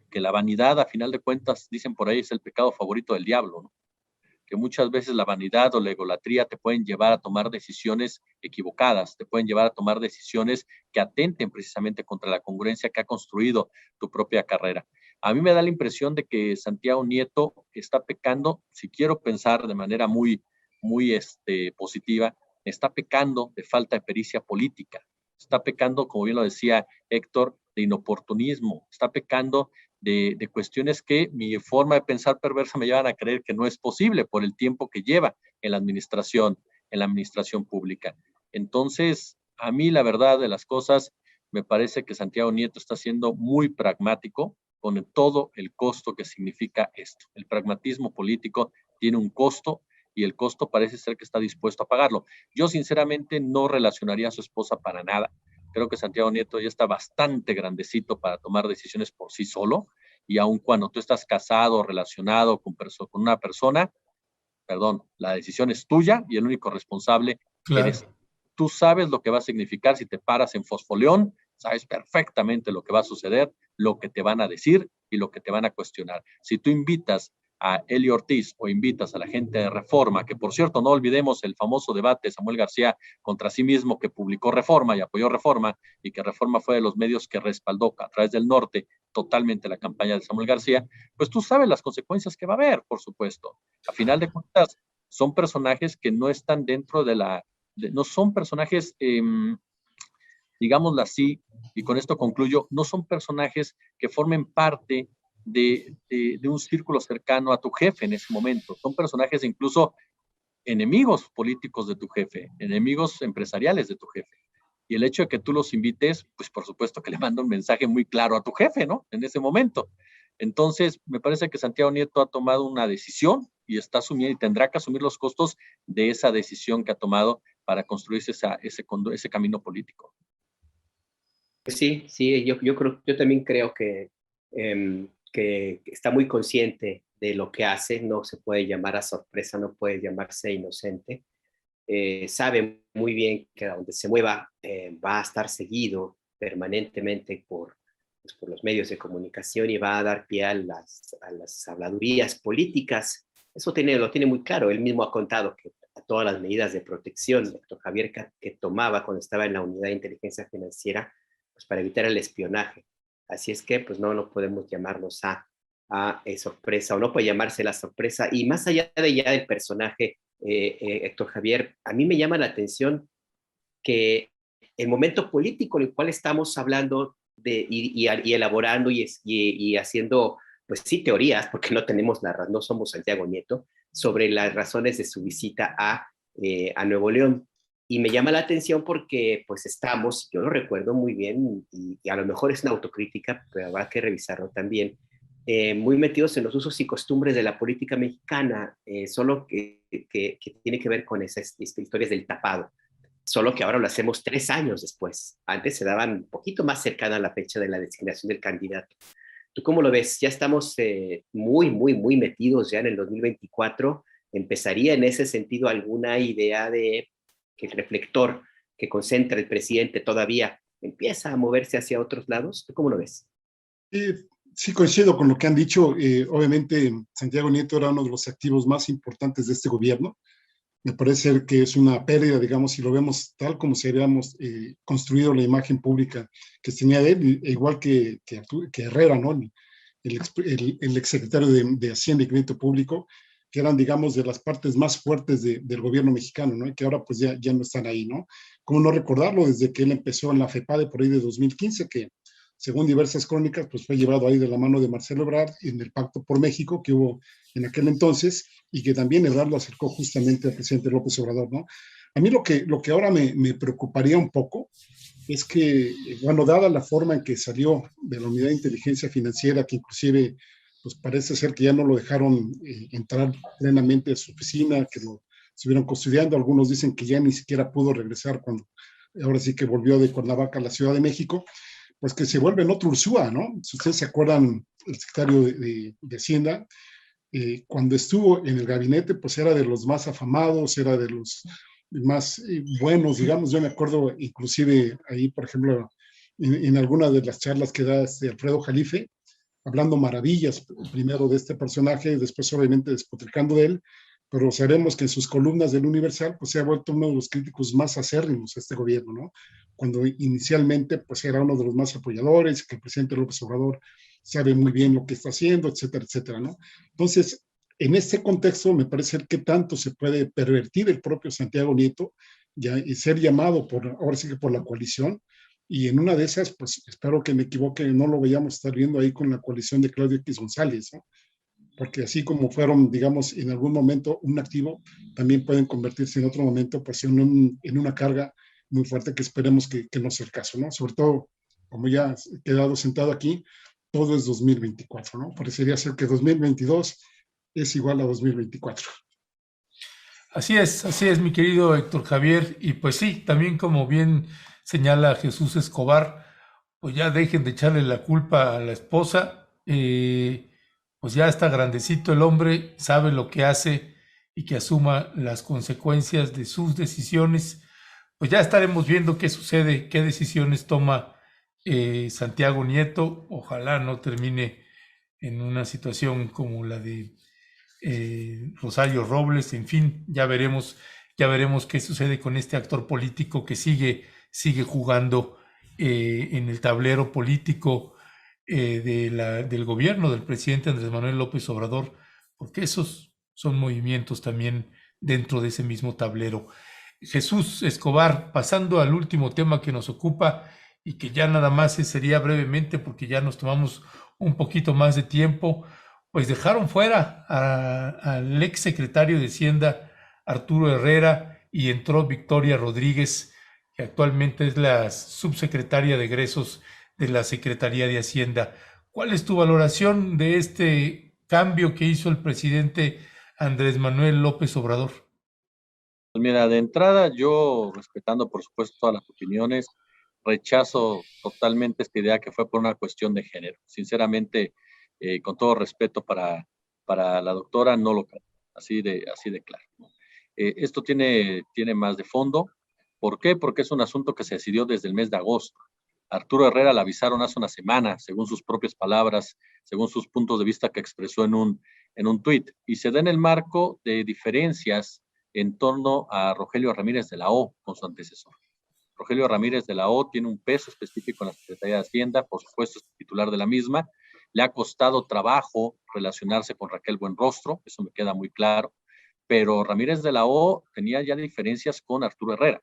Que la vanidad, a final de cuentas, dicen por ahí, es el pecado favorito del diablo, ¿no? Que muchas veces la vanidad o la egolatría te pueden llevar a tomar decisiones equivocadas, te pueden llevar a tomar decisiones que atenten precisamente contra la congruencia que ha construido tu propia carrera. A mí me da la impresión de que Santiago Nieto está pecando, si quiero pensar de manera muy positiva, está pecando de falta de pericia política, está pecando, como bien lo decía Héctor, de inoportunismo, está pecando de cuestiones que mi forma de pensar perversa me llevan a creer que no es posible por el tiempo que lleva en la administración pública. Entonces, a mí la verdad de las cosas, me parece que Santiago Nieto está siendo muy pragmático con todo el costo que significa esto. El pragmatismo político tiene un costo y el costo parece ser que está dispuesto a pagarlo. Yo sinceramente no relacionaría a su esposa para nada. Creo que Santiago Nieto ya está bastante grandecito para tomar decisiones por sí solo, y aun cuando tú estás casado o relacionado con una persona, perdón, la decisión es tuya y el único responsable eres. Claro. Tú sabes lo que va a significar si te paras en Fosfoleón, sabes perfectamente lo que va a suceder, lo que te van a decir y lo que te van a cuestionar. Si tú invitas a Eli Ortiz o invitas a la gente de Reforma, que por cierto no olvidemos el famoso debate de Samuel García contra sí mismo, que publicó Reforma y apoyó Reforma, y que Reforma fue de los medios que respaldó a través del norte totalmente la campaña de Samuel García, pues tú sabes las consecuencias que va a haber, por supuesto. A final de cuentas, son personajes que no están dentro no son personajes, digámoslo así, y con esto concluyo, no son personajes que formen parte de un círculo cercano a tu jefe en ese momento. Son personajes incluso enemigos políticos de tu jefe, enemigos empresariales de tu jefe. Y el hecho de que tú los invites, pues por supuesto que le manda un mensaje muy claro a tu jefe, ¿no? En ese momento. Entonces, me parece que Santiago Nieto ha tomado una decisión y está asumiendo y tendrá que asumir los costos de esa decisión que ha tomado para construirse ese camino político. Sí, sí, yo también creo que está muy consciente de lo que hace, no se puede llamar a sorpresa, no puede llamarse inocente. Sabe muy bien que a donde se mueva va a estar seguido permanentemente por los medios de comunicación y va a dar pie a las habladurías políticas. Eso lo tiene muy claro. Él mismo ha contado que a todas las medidas de protección, doctor Javier, que tomaba cuando estaba en la unidad de inteligencia financiera, pues para evitar el espionaje. Así es que pues no podemos llamarnos a sorpresa, o no puede llamarse la sorpresa. Y más allá de ya del personaje, Héctor Javier, a mí me llama la atención que el momento político en el cual estamos hablando y elaborando y haciendo, pues sí, teorías, porque no somos Santiago Nieto, sobre las razones de su visita a Nuevo León. Y me llama la atención porque pues yo lo recuerdo muy bien, y a lo mejor es una autocrítica, pero habrá que revisarlo también, muy metidos en los usos y costumbres de la política mexicana, solo que tiene que ver con esas historias del tapado. Solo que ahora lo hacemos 3 años después. Antes se daban un poquito más cercana a la fecha de la designación del candidato. ¿Tú cómo lo ves? Ya estamos muy metidos ya en el 2024. ¿Empezaría en ese sentido alguna idea de que el reflector que concentra el presidente todavía empieza a moverse hacia otros lados? ¿Tú cómo lo ves? Sí, coincido con lo que han dicho. Obviamente, Santiago Nieto era uno de los activos más importantes de este gobierno. Me parece que es una pérdida, digamos, si lo vemos tal como se habíamos construido la imagen pública que tenía de él, igual que Herrera, ¿no? El exsecretario de Hacienda y Crédito Público, que eran, digamos, de las partes más fuertes del gobierno mexicano, ¿no? Y que ahora pues ya no están ahí, ¿no? ¿Cómo no recordarlo? Desde que él empezó en la FEPADE por ahí de 2015, que según diversas crónicas, pues fue llevado ahí de la mano de Marcelo Ebrard en el Pacto por México que hubo en aquel entonces, y que también Ebrard lo acercó justamente al presidente López Obrador, ¿no? A mí lo que ahora me preocuparía un poco es que, bueno, dada la forma en que salió de la unidad de inteligencia financiera, que inclusive pues parece ser que ya no lo dejaron entrar plenamente a su oficina, que lo estuvieron custodiando, algunos dicen que ya ni siquiera pudo regresar cuando ahora sí que volvió de Cuernavaca a la Ciudad de México, pues que se vuelve en otro Ursúa, ¿no? Si ustedes se acuerdan, el secretario de Hacienda, cuando estuvo en el gabinete, pues era de los más afamados, era de los más buenos, digamos. Yo me acuerdo inclusive ahí, por ejemplo, en alguna de las charlas que da Alfredo Jalife, hablando maravillas primero de este personaje, después obviamente despotricando de él, pero sabemos que en sus columnas del Universal pues se ha vuelto uno de los críticos más acérrimos a este gobierno, ¿no? Cuando inicialmente pues era uno de los más apoyadores, que el presidente López Obrador sabe muy bien lo que está haciendo, etcétera, etcétera, ¿no? Entonces, en este contexto me parece que tanto se puede pervertir el propio Santiago Nieto ya, y ser llamado por, ahora sí que por la coalición, y en una de esas, pues espero que me equivoque, no lo vayamos a estar viendo ahí con la coalición de Claudio X González, ¿no? Porque así como fueron, digamos, en algún momento un activo, también pueden convertirse en otro momento pues en una carga muy fuerte que esperemos que no sea el caso, ¿no? Sobre todo, como ya he quedado sentado aquí, todo es 2024, ¿no? Parecería ser que 2022 es igual a 2024. Así es, mi querido Héctor Javier. Y pues sí, también como bien señala Jesús Escobar, pues ya dejen de echarle la culpa a la esposa. Pues ya está grandecito el hombre, sabe lo que hace y que asuma las consecuencias de sus decisiones. Pues ya estaremos viendo qué sucede, qué decisiones toma Santiago Nieto. Ojalá no termine en una situación como la de Rosario Robles. En fin, ya veremos qué sucede con este actor político que sigue jugando en el tablero político del gobierno del presidente Andrés Manuel López Obrador, porque esos son movimientos también dentro de ese mismo tablero. Jesús Escobar, pasando al último tema que nos ocupa y que ya nada más sería brevemente porque ya nos tomamos un poquito más de tiempo, pues dejaron fuera al ex secretario de Hacienda, Arturo Herrera, y entró Victoria Rodríguez, que actualmente es la subsecretaria de egresos de la Secretaría de Hacienda. ¿Cuál es tu valoración de este cambio que hizo el presidente Andrés Manuel López Obrador? Pues mira, de entrada yo, respetando por supuesto todas las opiniones, rechazo totalmente esta idea que fue por una cuestión de género. Sinceramente, con todo respeto para la doctora, no lo creo, así de claro, ¿no? Esto tiene más de fondo. ¿Por qué? Porque es un asunto que se decidió desde el mes de agosto. Arturo Herrera le avisaron hace una semana, según sus propias palabras, según sus puntos de vista que expresó en un tuit, y se da en el marco de diferencias en torno a Rogelio Ramírez de la O con su antecesor. Rogelio Ramírez de la O tiene un peso específico en la Secretaría de Hacienda, por supuesto es titular de la misma, le ha costado trabajo relacionarse con Raquel Buenrostro, eso me queda muy claro, pero Ramírez de la O tenía ya diferencias con Arturo Herrera,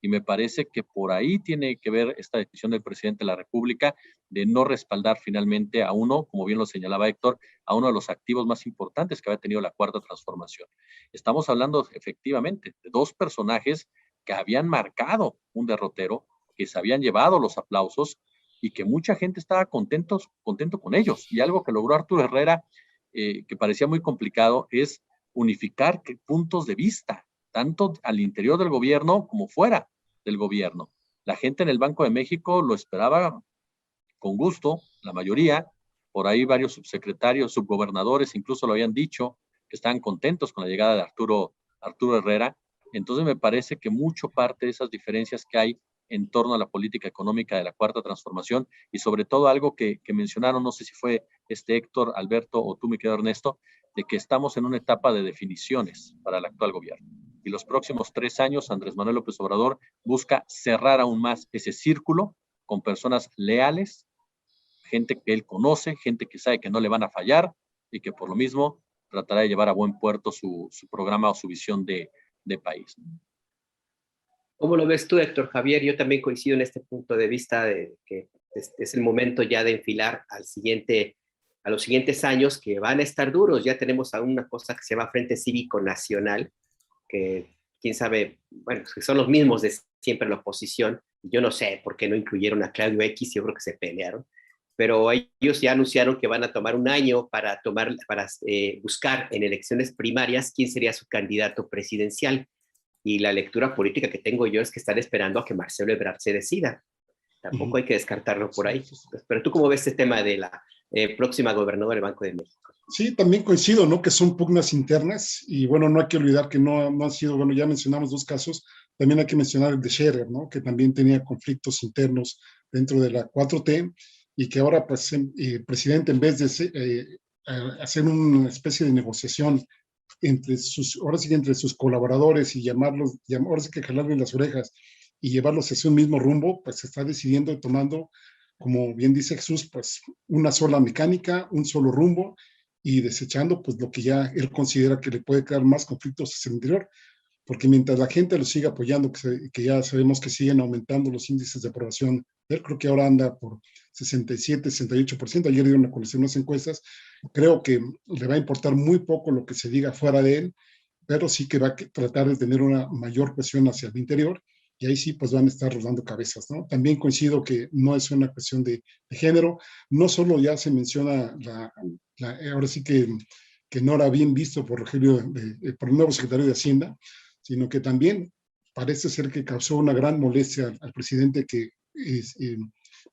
y me parece que por ahí tiene que ver esta decisión del presidente de la República de no respaldar finalmente a uno, como bien lo señalaba Héctor, a uno de los activos más importantes que había tenido la Cuarta Transformación. Estamos hablando efectivamente de dos personajes que habían marcado un derrotero, que se habían llevado los aplausos y que mucha gente estaba contento con ellos. Y algo que logró Arturo Herrera, que parecía muy complicado, es unificar puntos de vista, tanto al interior del gobierno como fuera del gobierno. La gente en el Banco de México lo esperaba con gusto, la mayoría, por ahí varios subsecretarios, subgobernadores incluso lo habían dicho, que estaban contentos con la llegada de Arturo Herrera. Entonces me parece que mucho parte de esas diferencias que hay en torno a la política económica de la Cuarta Transformación y sobre todo algo que mencionaron, no sé si fue Héctor, Alberto o tú, mi querido Ernesto, de que estamos en una etapa de definiciones para el actual gobierno. Y los próximos 3 años, Andrés Manuel López Obrador busca cerrar aún más ese círculo con personas leales, gente que él conoce, gente que sabe que no le van a fallar y que por lo mismo tratará de llevar a buen puerto su programa o su visión de país. ¿Cómo lo ves tú, Héctor Javier? Yo también coincido en este punto de vista de que es el momento ya de enfilar a los siguientes años que van a estar duros. Ya tenemos a una cosa que se llama Frente Cívico Nacional, que quién sabe, bueno, que son los mismos de siempre la oposición, Yo no sé por qué no incluyeron a Claudio X, yo creo que se pelearon, pero ellos ya anunciaron que van a tomar un año para buscar en elecciones primarias quién sería su candidato presidencial. Y la lectura política que tengo yo es que están esperando a que Marcelo Ebrard se decida. Tampoco hay que descartarlo por ahí. Pero tú, ¿cómo ves este tema de la próxima gobernadora del Banco de México? Sí, también coincido, ¿no? Que son pugnas internas y bueno, no hay que olvidar que no han sido, bueno, ya mencionamos dos casos, también hay que mencionar el de Scherer, ¿no? Que también tenía conflictos internos dentro de la 4T y que ahora, pues, el presidente, en vez de hacer una especie de negociación ahora sí que entre sus colaboradores y ahora sí que jalarle las orejas y llevarlos hacia un mismo rumbo, pues se está decidiendo y tomando, como bien dice Jesús, pues una sola mecánica, un solo rumbo y desechando pues lo que ya él considera que le puede crear más conflictos hacia el interior, porque mientras la gente lo siga apoyando, que ya sabemos que siguen aumentando los índices de aprobación, él creo que ahora anda por 67, 68%, ayer dieron a conocer unas encuestas, creo que le va a importar muy poco lo que se diga fuera de él, pero sí que va a tratar de tener una mayor presión hacia el interior, y ahí sí pues van a estar rodando cabezas, ¿no? También coincido que no es una cuestión de género, no solo ya se menciona ahora sí que no era bien visto por Rogelio, por el nuevo secretario de Hacienda, sino que también parece ser que causó una gran molestia al presidente que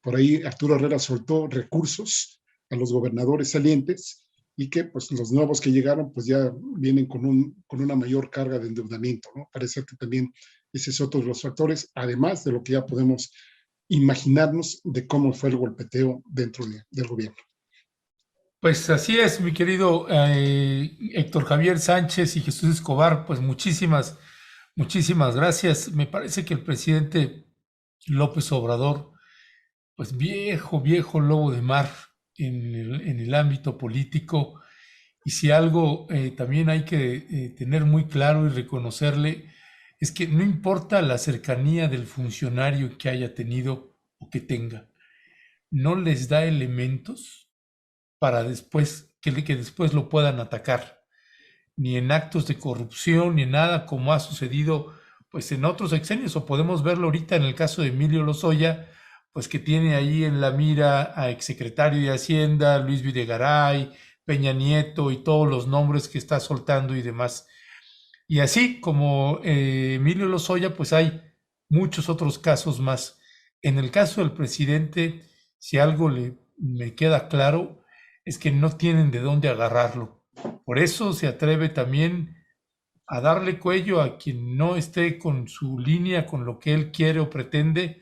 por ahí Arturo Herrera soltó recursos a los gobernadores salientes y que pues los nuevos que llegaron pues ya vienen con una mayor carga de endeudamiento, ¿no? Parece que también ese es otro de los factores, además de lo que ya podemos imaginarnos de cómo fue el golpeteo dentro del gobierno. Pues así es, mi querido Héctor Javier Sánchez y Jesús Escobar, pues muchísimas gracias. Me parece que el presidente López Obrador, pues viejo lobo de mar en el ámbito político, y si algo también hay que tener muy claro y reconocerle, es que no importa la cercanía del funcionario que haya tenido o que tenga, no les da elementos para después que después lo puedan atacar, ni en actos de corrupción, ni en nada como ha sucedido pues en otros sexenios, o podemos verlo ahorita en el caso de Emilio Lozoya, pues que tiene ahí en la mira a exsecretario de Hacienda, Luis Videgaray, Peña Nieto y todos los nombres que está soltando y demás. Y así como Emilio Lozoya, pues hay muchos otros casos más. En el caso del presidente, si algo me queda claro, es que no tienen de dónde agarrarlo. Por eso se atreve también a darle cuello a quien no esté con su línea, con lo que él quiere o pretende,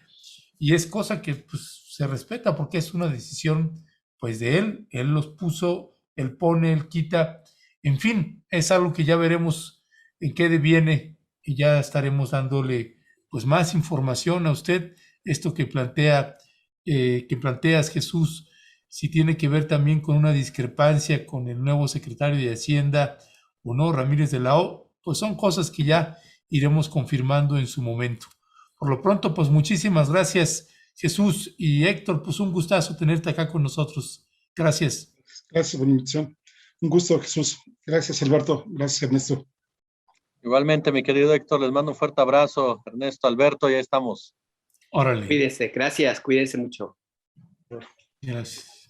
y es cosa que pues se respeta porque es una decisión pues de él los puso, él pone, él quita, en fin, es algo que ya veremos en qué deviene y ya estaremos dándole pues más información a usted, esto que planteas Jesús, si tiene que ver también con una discrepancia con el nuevo secretario de Hacienda o no, Ramírez de la O, pues son cosas que ya iremos confirmando en su momento. Por lo pronto, pues muchísimas gracias, Jesús y Héctor, pues un gustazo tenerte acá con nosotros. Gracias. Gracias por la invitación. Un gusto, Jesús. Gracias, Alberto. Gracias, Ernesto. Igualmente, mi querido Héctor, les mando un fuerte abrazo. Ernesto, Alberto, ya estamos. Órale. Cuídense, gracias, cuídense mucho. Gracias.